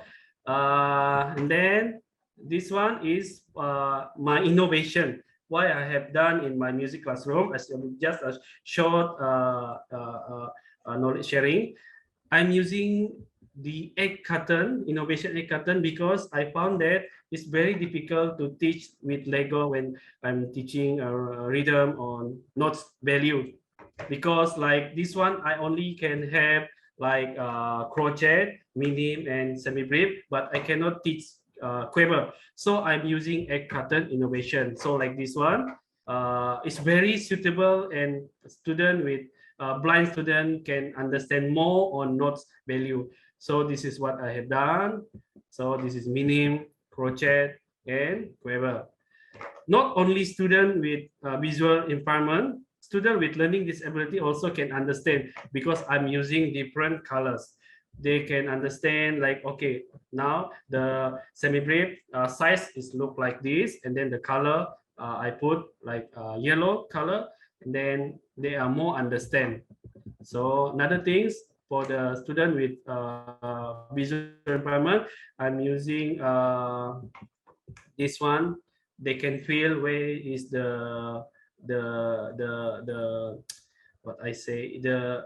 and then this one is my innovation. What I have done in my music classroom as just a short knowledge sharing. I'm using the egg carton, innovation egg carton, because I found that it's very difficult to teach with Lego when I'm teaching a rhythm or notes value, because like this one I only can have like crochet, minim, and semi-brief, but I cannot teach quiver. So I'm using egg carton innovation. So like this one, it's very suitable, and student with blind student can understand more on notes value. So this is what I have done. So this is minim, crochet, and quiver. Not only student with visual impairment, student with learning disability also can understand, because I'm using different colors. They can understand like, okay, now the semi-brief size is look like this, and then the color I put like yellow color, and then they are more understand. So another things for the student with visual impairment, I'm using this one. They can feel where is the what I say, the,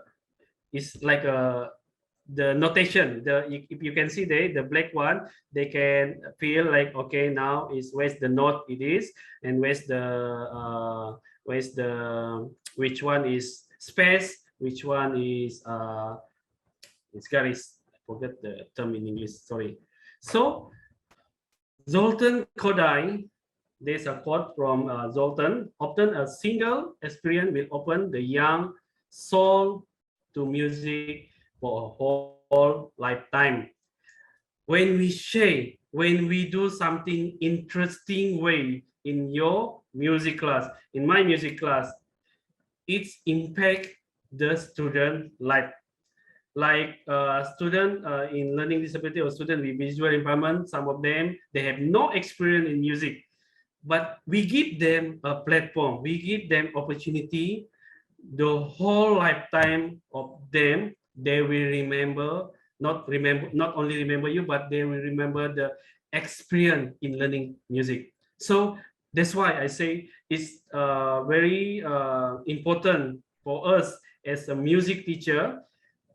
it's like a, the notation, the, if you can see there, the black one, they can feel like, okay, now is where's the note it is, and where's the which one is space, which one is it's got is, I forget the term in English, sorry. So Zoltan Kodály, there's a quote from Zoltan: often a single experience will open the young soul to music for a whole lifetime. When we share, when we do something interesting way in your music class, in my music class, it's impact the student life. Like student in learning disability or student with visual impairment, some of them, they have no experience in music, but we give them a platform, we give them opportunity. The whole lifetime of them, they will remember, not only remember you, but they will remember the experience in learning music. So that's why I say it's very important for us as a music teacher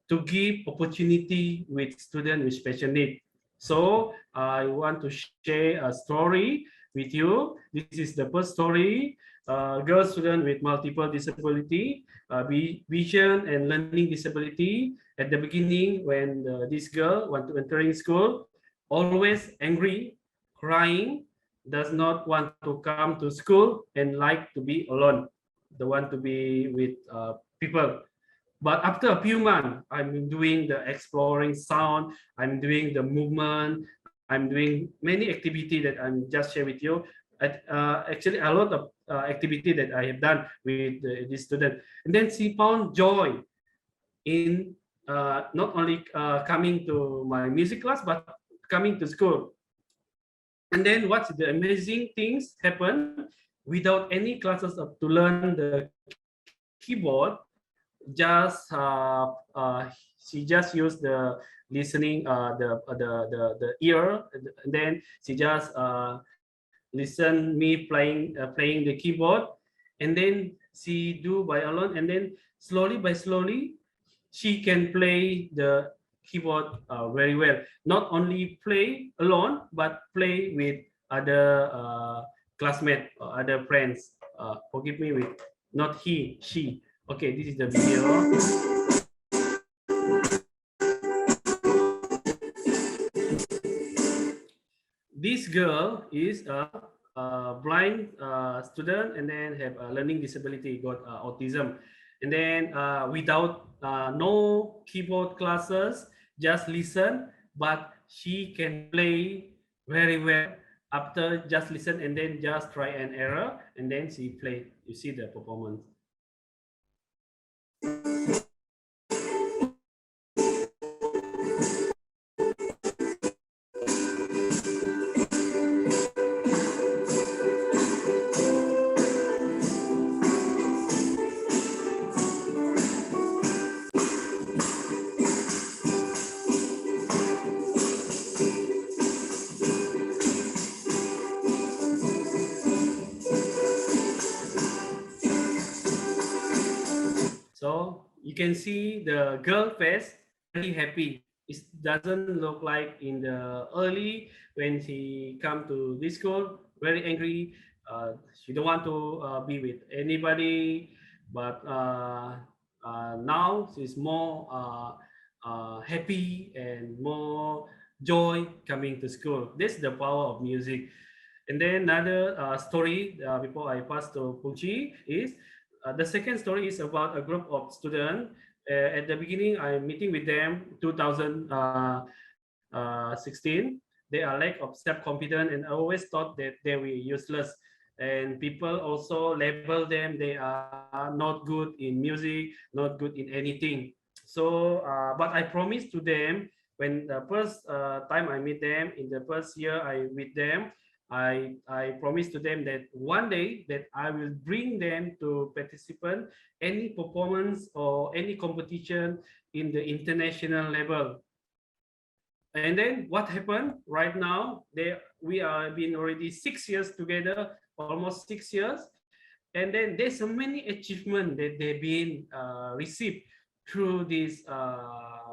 to give opportunity with students with special need. So I want to share a story with you. This is the first story. Girl student with multiple disability, vision and learning disability. At the beginning, when this girl want to entering school, always angry, crying, does not want to come to school, and like to be alone, don't want to be with people. But after a few months, I'm doing the exploring sound, I'm doing the movement, I'm doing many activity that I'm just share with you. Actually, a lot of activity that I have done with this student. And then she found joy in not only coming to my music class, but coming to school. And then what's the amazing things happen without any classes to learn the keyboard. Just she just used the listening the ear, and then she just listen me playing the keyboard, and then she do by alone, and then slowly by slowly she can play the keyboard very well. Not only play alone, but play with other classmates or other friends. Forgive me with not he, she. Okay, this is the video. This girl is a blind student, and then have a learning disability, got autism, and then without no keyboard classes, just listen, but she can play very well after just listen, and then just try and error, and then she play. You see the performance. So you can see the girl face very happy. it doesn't look like in the early when she come to this school, very angry. She don't want to be with anybody, but now she's more happy and more joy coming to school. This is the power of music. And then another story before I pass to Puchi is the second story is about a group of students. At the beginning, I'm meeting with them 2016. They are lack of self-confidence and I always thought that they were useless. And people also label them, they are not good in music, not good in anything. So, but I promised to them when the first time I meet them, in the first year I with them, I promised to them that one day that I will bring them to participate any performance or any competition in the international level. And then what happened right now? We are been already 6 years together, almost 6 years, and then there's so many achievements that they've been received through this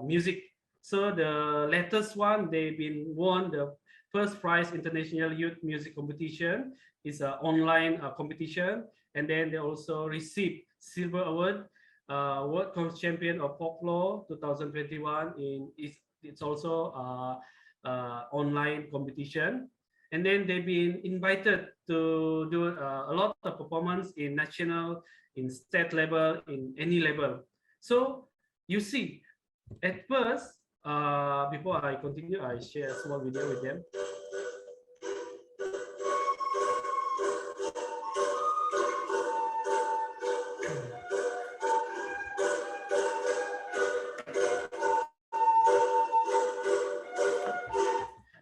music. So the latest one, they've been won the first prize international youth music competition. It's an online competition, and then they also received silver award, world champion of folklore 2021 in it's also online competition. And then they've been invited to do a lot of performance in national, in state level, in any level. So you see, at first, before I continue, I share a small video with them.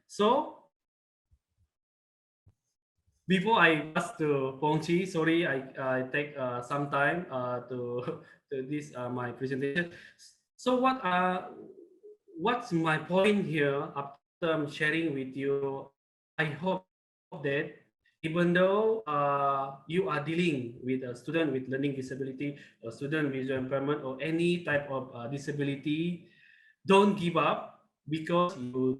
So before I pass to Pongchi, sorry, I take some time to this my presentation. So what's my point here after I'm sharing with you? I hope that even though you are dealing with a student with learning disability, or student with visual impairment, or any type of disability, don't give up because you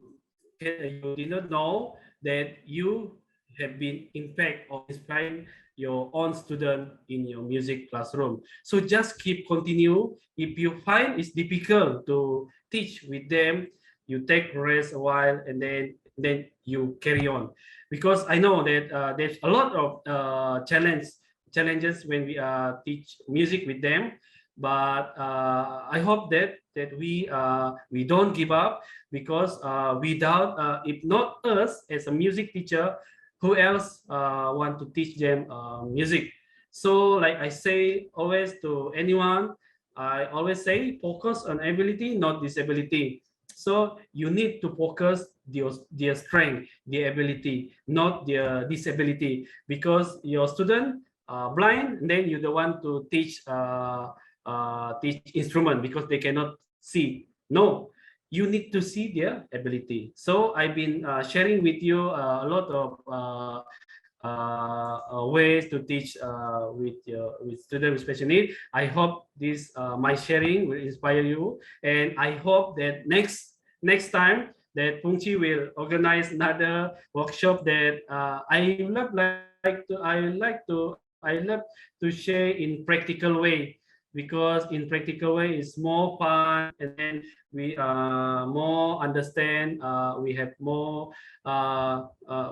did not know that you have been impact or inspiring your own student in your music classroom. So just keep continue. If you find it's difficult to teach with them, you take rest a while and then you carry on. Because I know that there's a lot of challenges when we teach music with them. But I hope that we don't give up, because without if not us as a music teacher, who else want to teach them music? So like I say always to anyone, I always say focus on ability, not disability. So you need to focus their strength, their ability, not their disability, because your student blind, then you don't want to teach teach instrument because they cannot see. No, you need to see their ability. So I've been sharing with you a lot of ways to teach with students with special needs. I hope this my sharing will inspire you, and I hope that next time that Pungchi will organize another workshop that I love to share in practical way, because in practical way is more fun, and then we more understand, we have more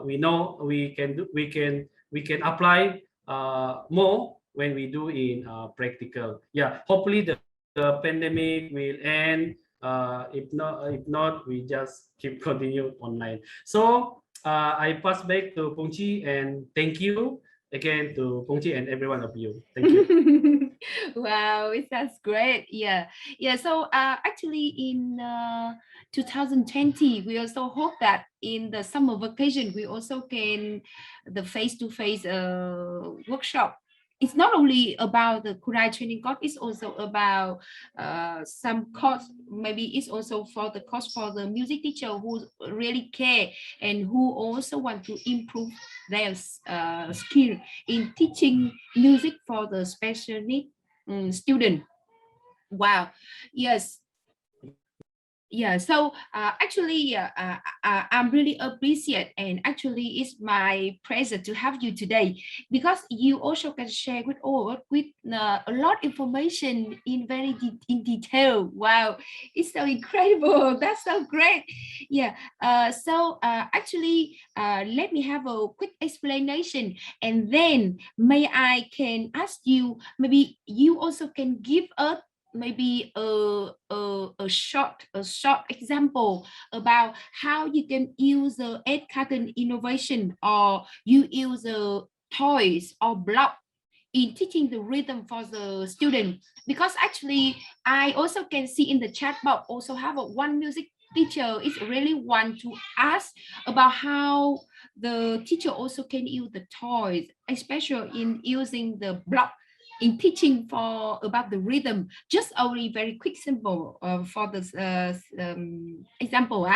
we know we can apply more when we do in practical. Yeah, hopefully the pandemic will end. If not we just keep continue online. So I pass back to Pongchi, and thank you again to Pongchi and every one of you. Thank you. Wow, that's great. Yeah. So actually in 2020, we also hope that in the summer vacation we also can the face-to-face workshop. It's not only about the CHUİ training course, it's also about some course. Maybe it's also for the course for the music teacher who really care and who also want to improve their skill in teaching music for the special needs student. Wow. Yes. Yeah, so actually, I'm really appreciate, and actually it's my pleasure to have you today, because you also can share with all with a lot information in very in detail. Wow, it's so incredible. That's so great. Yeah. So actually, let me have a quick explanation, and then may I can ask you, maybe you also can give us maybe a short example about how you can use the cartoon innovation, or you use the toys or block in teaching the rhythm for the student. Because actually I also can see in the chat box also have one music teacher is really want to ask about how the teacher also can use the toys, especially in using the block in teaching for about the rhythm. Just only very quick simple for this example.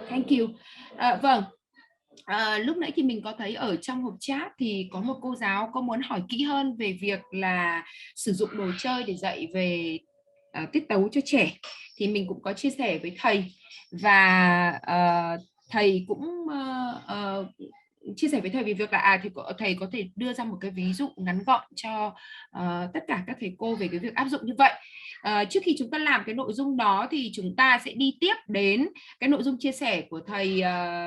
Thank you. Vâng. Lúc nãy thì mình có thấy ở trong hộp chat thì có một cô giáo có muốn hỏi kỹ hơn về việc là sử dụng đồ chơi để dạy về tiết tấu cho trẻ, thì mình cũng có chia sẻ với thầy, và thầy cũng chia sẻ với thầy về việc là thì thầy có thể đưa ra một cái ví dụ ngắn gọn cho tất cả các thầy cô về cái việc áp dụng như vậy. Trước khi chúng ta làm cái nội dung đó thì chúng ta sẽ đi tiếp đến cái nội dung chia sẻ của thầy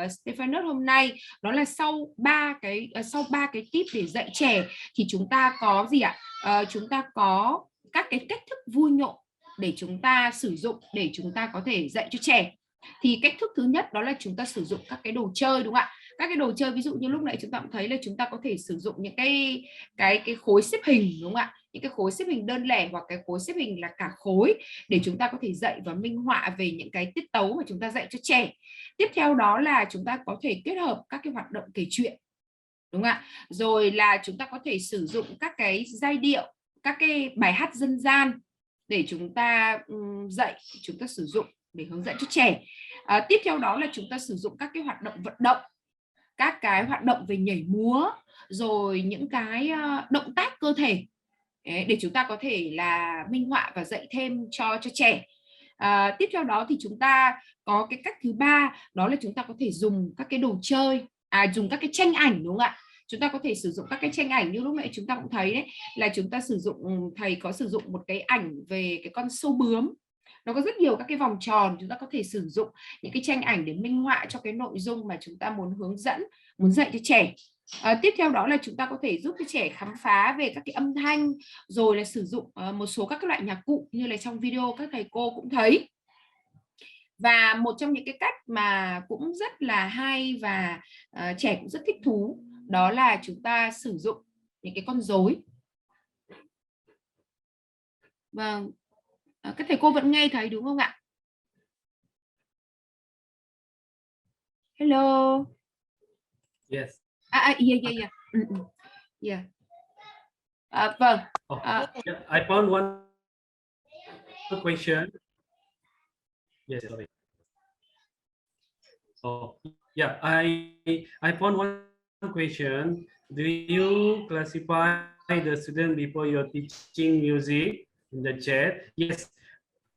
Stefanus hôm nay, đó là sau ba cái tip để dạy trẻ thì chúng ta có gì ạ? Chúng ta có các cái cách thức vui nhộn để chúng ta sử dụng để chúng ta có thể dạy cho trẻ. Thì cách thức thứ nhất đó là chúng ta sử dụng các cái đồ chơi, đúng không ạ? Các cái đồ chơi, ví dụ như lúc nãy chúng ta cũng thấy là chúng ta có thể sử dụng những cái khối xếp hình, đúng không ạ? Những cái khối xếp hình đơn lẻ hoặc cái khối xếp hình là cả khối, để chúng ta có thể dạy và minh họa về những cái tiết tấu mà chúng ta dạy cho trẻ. Tiếp theo đó là chúng ta có thể kết hợp các cái hoạt động kể chuyện, đúng không ạ? Rồi là chúng ta có thể sử dụng các cái giai điệu, các cái bài hát dân gian để chúng ta dạy, chúng ta sử dụng để hướng dẫn cho trẻ. Tiếp theo đó là chúng ta sử dụng các cái hoạt động vận động, các cái hoạt động về nhảy múa, rồi những cái động tác cơ thể để chúng ta có thể là minh họa và dạy thêm cho trẻ. Tiếp theo đó thì chúng ta có cái cách thứ ba, đó là chúng ta có thể dùng các cái đồ chơi, dùng các cái tranh ảnh, đúng không ạ? Chúng ta có thể sử dụng các cái tranh ảnh như lúc nãy chúng ta cũng thấy đấy, là chúng ta sử dụng, thầy có sử dụng một cái ảnh về cái con sâu bướm, nó có rất nhiều các cái vòng tròn, chúng ta có thể sử dụng những cái tranh ảnh để minh họa cho cái nội dung mà chúng ta muốn hướng dẫn, muốn dạy cho trẻ. Tiếp theo đó là chúng ta có thể giúp cho trẻ khám phá về các cái âm thanh, rồi là sử dụng một số các loại nhạc cụ như là trong video các thầy cô cũng thấy. Và một trong những cái cách mà cũng rất là hay và trẻ cũng rất thích thú, đó là chúng ta sử dụng những cái con rối. Vâng, các thầy cô vẫn nghe thấy đúng không ạ? Hello. Yes. Yeah. Yeah. Vâng. I found one question. Yes, sorry. Yeah, I found one question. Do you classify the student before you're teaching music in the chat? Yes,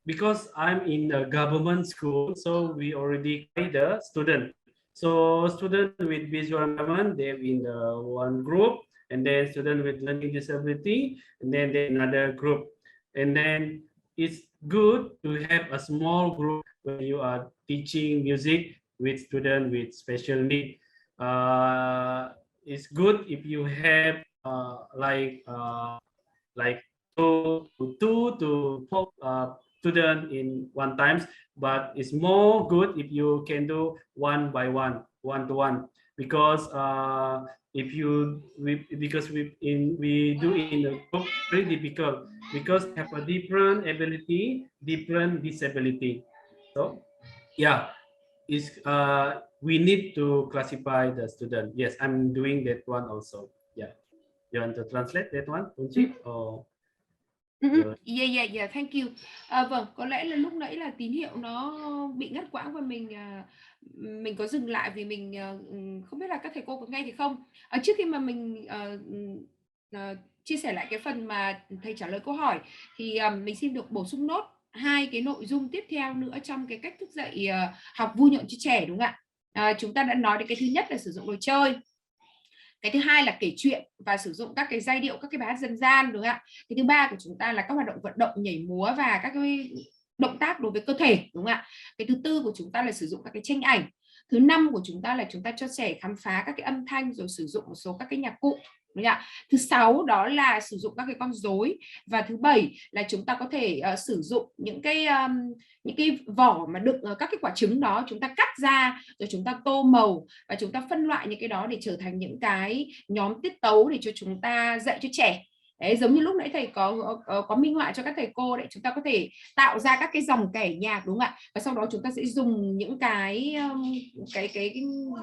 because I'm in a government school, so we already classify the student. So student with visual impairment, they're in the one group, and then student with learning disability, and then another group. And then it's good to have a small group when you are teaching music with students with special need. It's good if you have like two to four students in one time, but it's more good if you can do one by one, one to one, because if you we do in a group, very difficult because have a different ability, different disability. So yeah, is we need to classify the student. Yes, I'm doing that one also. Yeah, you want to translate that one, Unchi? Or Yeah, thank you. Vâng, có lẽ là lúc nãy là tín hiệu nó bị ngắt quãng và mình có dừng lại vì mình không biết là các thầy cô có nghe thì không. Trước khi mà mình chia sẻ lại cái phần mà thầy trả lời câu hỏi thì mình xin được bổ sung nốt hai cái nội dung tiếp theo nữa trong cái cách thức dạy học vui nhộn cho trẻ, đúng không ạ? Chúng ta đã nói đến cái thứ nhất là sử dụng đồ chơi, cái thứ hai là kể chuyện và sử dụng các cái giai điệu, các cái bài hát dân gian, đúng không ạ? Cái thứ ba của chúng ta là các hoạt động vận động, nhảy múa và các cái động tác đối với cơ thể, đúng không ạ? Cái thứ tư của chúng ta là sử dụng các cái tranh ảnh. Thứ năm của chúng ta là chúng ta cho trẻ khám phá các cái âm thanh rồi sử dụng một số các cái nhạc cụ, đúng không ạ? Thứ sáu đó là sử dụng các cái con rối, và thứ bảy là chúng ta có thể sử dụng những cái vỏ mà đựng các cái quả trứng đó, chúng ta cắt ra rồi chúng ta tô màu và chúng ta phân loại những cái đó để trở thành những cái nhóm tiết tấu để cho chúng ta dạy cho trẻ. Đấy, giống như lúc nãy thầy có minh họa cho các thầy cô đấy, chúng ta có thể tạo ra các cái dòng kẻ nhạc, đúng không ạ? Và sau đó chúng ta sẽ dùng những cái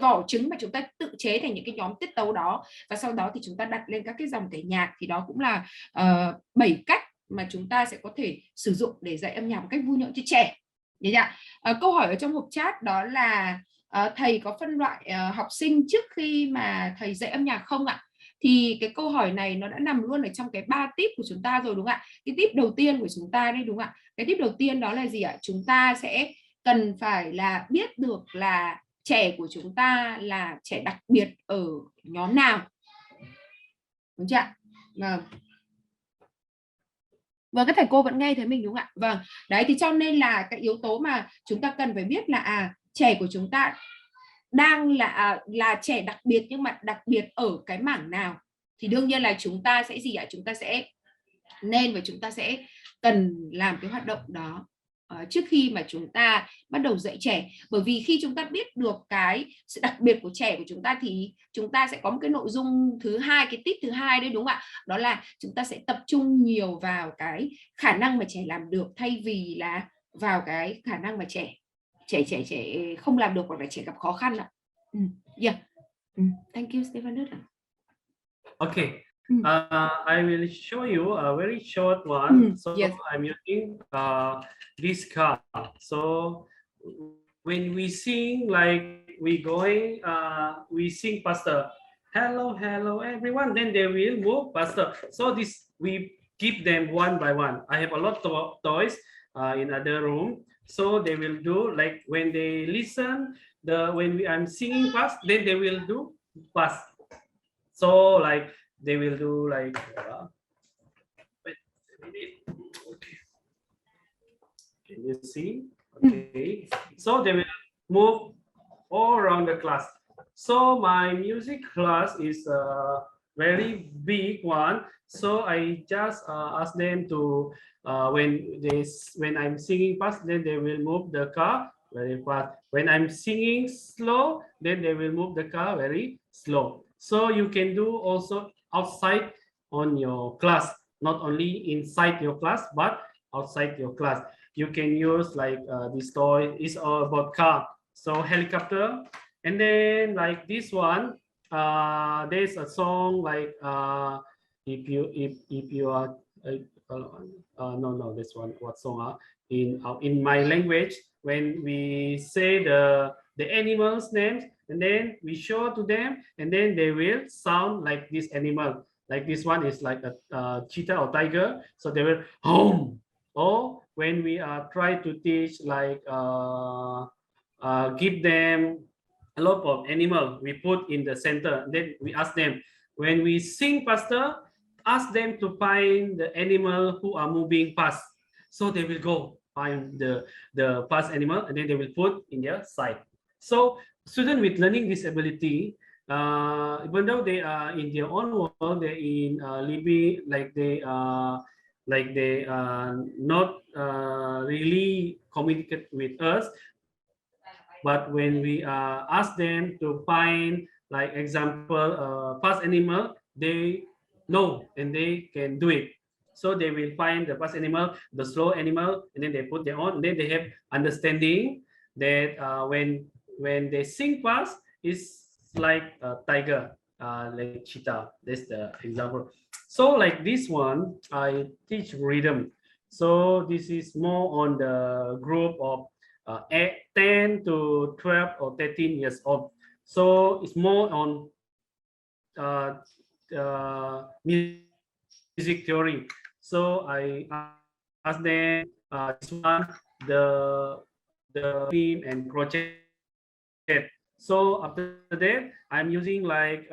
vỏ trứng mà chúng ta tự chế thành những cái nhóm tiết tấu đó, và sau đó thì chúng ta đặt lên các cái dòng kẻ nhạc. Thì đó cũng là 7 cách mà chúng ta sẽ có thể sử dụng để dạy âm nhạc một cách vui nhộn cho trẻ. Câu hỏi ở trong hộp chat đó là thầy có phân loại học sinh trước khi mà thầy dạy âm nhạc không ạ? Thì cái câu hỏi này nó đã nằm luôn ở trong cái 3 tip của chúng ta rồi, đúng không ạ? Cái tip đầu tiên của chúng ta đây, đúng không ạ? Cái tip đầu tiên đó là gì ạ? Chúng ta sẽ cần phải là biết được là trẻ của chúng ta là trẻ đặc biệt ở nhóm nào, đúng chưa ạ? Vâng, các thầy cô vẫn nghe thấy mình đúng không ạ? Vâng, đấy thì cho nên là cái yếu tố mà chúng ta cần phải biết là trẻ của chúng ta đang là trẻ đặc biệt, nhưng mà đặc biệt ở cái mảng nào. Thì đương nhiên là chúng ta sẽ gì ạ? Chúng ta sẽ nên và chúng ta sẽ cần làm cái hoạt động đó trước khi mà chúng ta bắt đầu dạy trẻ. Bởi vì khi chúng ta biết được cái sự đặc biệt của trẻ của chúng ta thì chúng ta sẽ có một cái nội dung thứ hai, cái tip thứ hai đấy, đúng không ạ? Đó là chúng ta sẽ tập trung nhiều vào cái khả năng mà trẻ làm được, thay vì là vào cái khả năng mà trẻ không làm được hoặc là trẻ gặp khó khăn ạ. Thank you, Stefanus. Okay. I will show you a very short one. So yes. I'm using this card. So when we sing, like we sing faster. Hello, hello, everyone. Then they will move faster. So this we keep them one by one. I have a lot of toys in other room. So they will do like when they listen, I'm singing fast, then they will do fast. So like they will do like wait a minute. Okay. Can you see? Okay. So they will move all around the class. So my music class is a very big one. So I just ask them to when I'm singing fast, then they will move the car very fast. When I'm singing slow, then they will move the car very slow. So you can do also outside on your class, not only inside your class, but outside your class. You can use like this toy is all about car. So helicopter, and then like this one, there's a song like if you are no this one, what song in my language, when we say the animals names, and then we show to them, and then they will sound like this animal. Like this one is like a cheetah or tiger, so they will home. Or when we try to teach like give them a lot of animal, we put in the center. Then we ask them, when we sing faster, ask them to find the animal who are moving fast. So they will go find the fast animal, and then they will put in their side. So students with learning disability, even though they are in their own world, they're in living like they not really communicate with us. But when we ask them to find, like example, fast animal, they know and they can do it. So they will find the fast animal, the slow animal, and then they put their own. And then they have understanding that when they sing fast, it's like a tiger, like cheetah. That's the example. So like this one, I teach rhythm. So this is more on the group of 10 to 12 or 13 years old. So it's more on music theory. So I ask them this one, the theme and crochet. So after that, I'm using like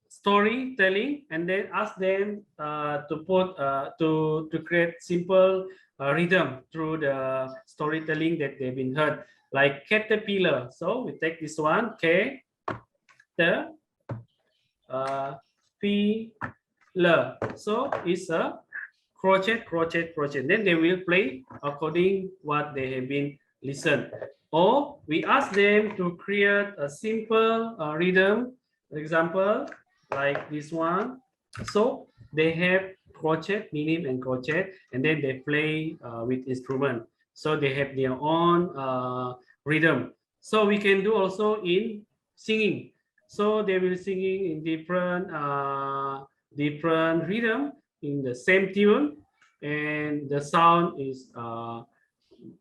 storytelling, and then ask them to put to create simple rhythm through the storytelling that they've been heard, like caterpillar. So we take this one, K, the P, L. So it's a crochet, crochet, crochet. Then they will play according what they have been listened. Or we ask them to create a simple rhythm, for example, like this one. So they have crochet, minim, and crochet, and then they play with instrument. So they have their own rhythm. So we can do also in singing. So they will singing in different rhythm in the same tune, and the sound is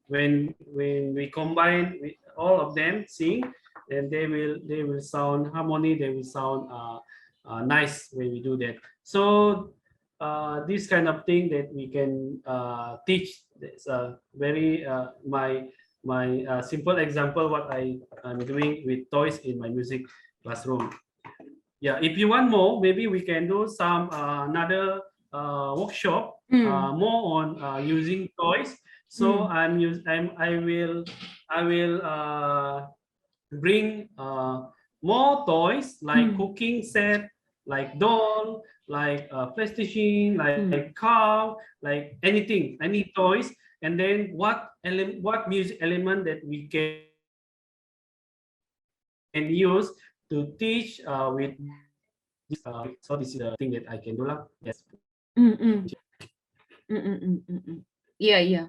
when we combine with all of them sing, and they will sound harmony, they will sound nice when we do that. So this kind of thing that we can teach. It's a very my simple example what I'm doing with toys in my music classroom. Yeah, if you want more, maybe we can do some another workshop more on using toys. So I will bring more toys like cooking set, like doll, like PlayStation, like car, like anything, any toys, and then what music element that we can use to teach with this. So this is the thing that I can do lah. Yes. Yeah, yeah.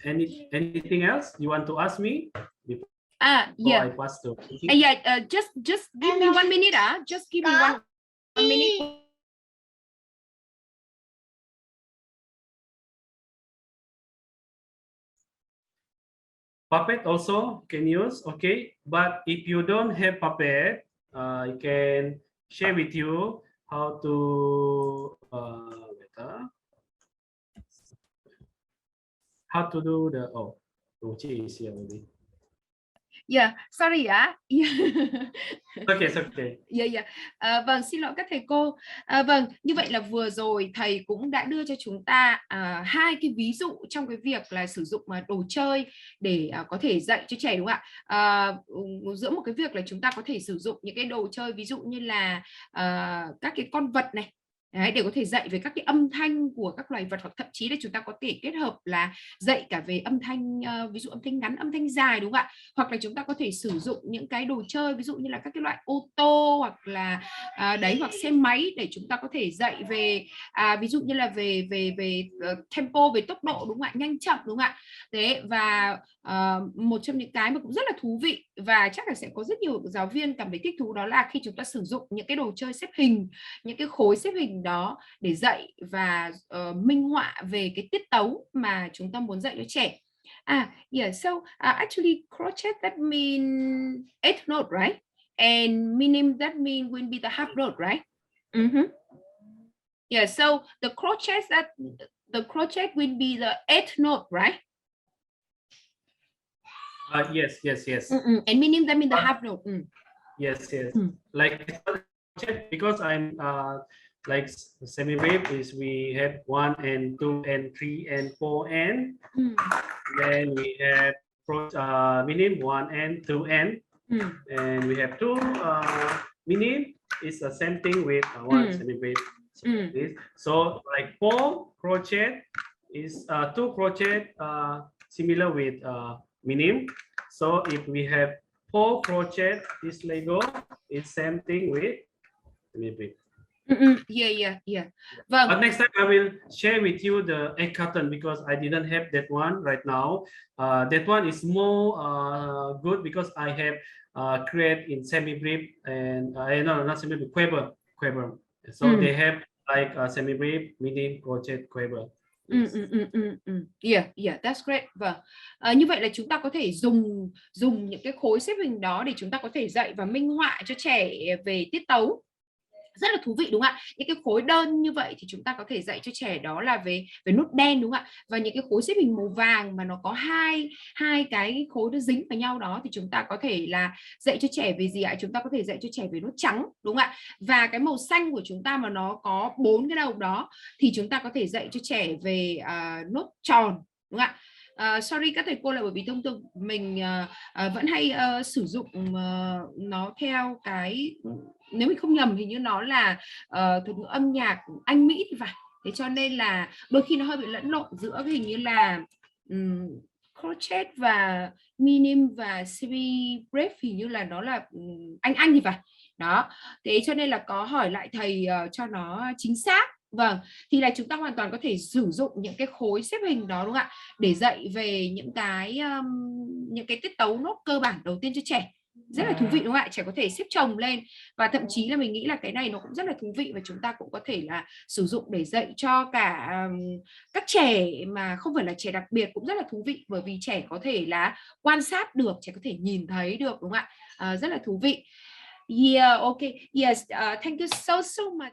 Anything else you want to ask me? Yeah. I pass to yeah. Just give me 1 minute. Just give me one minute. Puppet also can use, okay. But if you don't have Puppet, I can share with you how to do the is here maybe. Yeah, sorry ạ. Okay. Yeah. Vâng, xin lỗi các thầy cô. Vâng, như vậy là vừa rồi thầy cũng đã đưa cho chúng ta hai cái ví dụ trong cái việc là sử dụng đồ chơi để có thể dạy cho trẻ, đúng không ạ? Giữa một cái việc là chúng ta có thể sử dụng những cái đồ chơi ví dụ như là các cái con vật này. Đấy, để có thể dạy về các cái âm thanh của các loài vật, hoặc thậm chí là chúng ta có thể kết hợp là dạy cả về âm thanh, ví dụ âm thanh ngắn, âm thanh dài, đúng không ạ? Hoặc là chúng ta có thể sử dụng những cái đồ chơi ví dụ như là các cái loại ô tô, hoặc là hoặc xe máy, để chúng ta có thể dạy về ví dụ như là về tempo, về tốc độ, đúng không ạ? Nhanh chậm, đúng không ạ? Thế và một trong những cái mà cũng rất là thú vị và chắc là sẽ có rất nhiều giáo viên cảm thấy thích thú, đó là khi chúng ta sử dụng những cái đồ chơi xếp hình, những cái khối xếp hình đó để dạy và minh họa về cái tiết tấu mà chúng ta muốn dạy cho trẻ. Yeah, so actually crochet that mean 8 note, right? And minim that mean will be the half note, right? Yeah, so the crochet will be the 8 note, right? Yes. And minim that mean the half note. Yes. Like because I'm like semi-wave is we have 1 and 2 and 3 and 4 and then we have minim 1 and 2 and and we have 2 minim is the same thing with 1 semi-wave. So like 4 crochet is 2 crochet similar with minim. So if we have 4 crochet, this Lego is same thing with semi-wave. Yeah. Vâng. But next time I will share with you the egg carton because I didn't have that one right now. That one is more good because I have create in semi-brief and no, not semi-brief, quiver. So they have like semi-brief, minim, crochet, quiver. Yeah, that's great. Vâng. Như vậy là chúng ta có thể dùng những cái khối xếp hình đó để chúng ta có thể dạy và minh họa cho trẻ về tiết tấu. Rất là thú vị đúng không ạ? Những cái khối đơn như vậy thì chúng ta có thể dạy cho trẻ đó là về nốt đen đúng không ạ? Và những cái khối xếp hình màu vàng mà nó có hai cái khối nó dính vào nhau đó thì chúng ta có thể là dạy cho trẻ về gì ạ? Chúng ta có thể dạy cho trẻ về nốt trắng đúng không ạ? Và cái màu xanh của chúng ta mà nó có 4 cái đầu đó thì chúng ta có thể dạy cho trẻ về nốt tròn đúng không ạ? Sorry các thầy cô là bởi vì thông thường mình vẫn hay sử dụng nó theo cái, nếu mình không nhầm hình như nó là thuật ngữ âm nhạc Anh Mỹ thì phải, thế cho nên là đôi khi nó hơi bị lẫn lộn giữa hình như là crochet và minim và semi brave, hình như là nó là Anh thì phải đó. Thế cho nên là có hỏi lại thầy cho nó chính xác. Vâng, thì là chúng ta hoàn toàn có thể sử dụng những cái khối xếp hình đó đúng không ạ, để dạy về những cái tiết tấu nốt cơ bản đầu tiên cho trẻ. Rất là thú vị đúng không ạ? Trẻ có thể xếp chồng lên và thậm chí là mình nghĩ là cái này nó cũng rất là thú vị và chúng ta cũng có thể là sử dụng để dạy cho cả các trẻ mà không phải là trẻ đặc biệt, cũng rất là thú vị bởi vì trẻ có thể là quan sát được, trẻ có thể nhìn thấy được đúng không ạ? Rất là thú vị. Yeah, okay. Yes, thank you so much.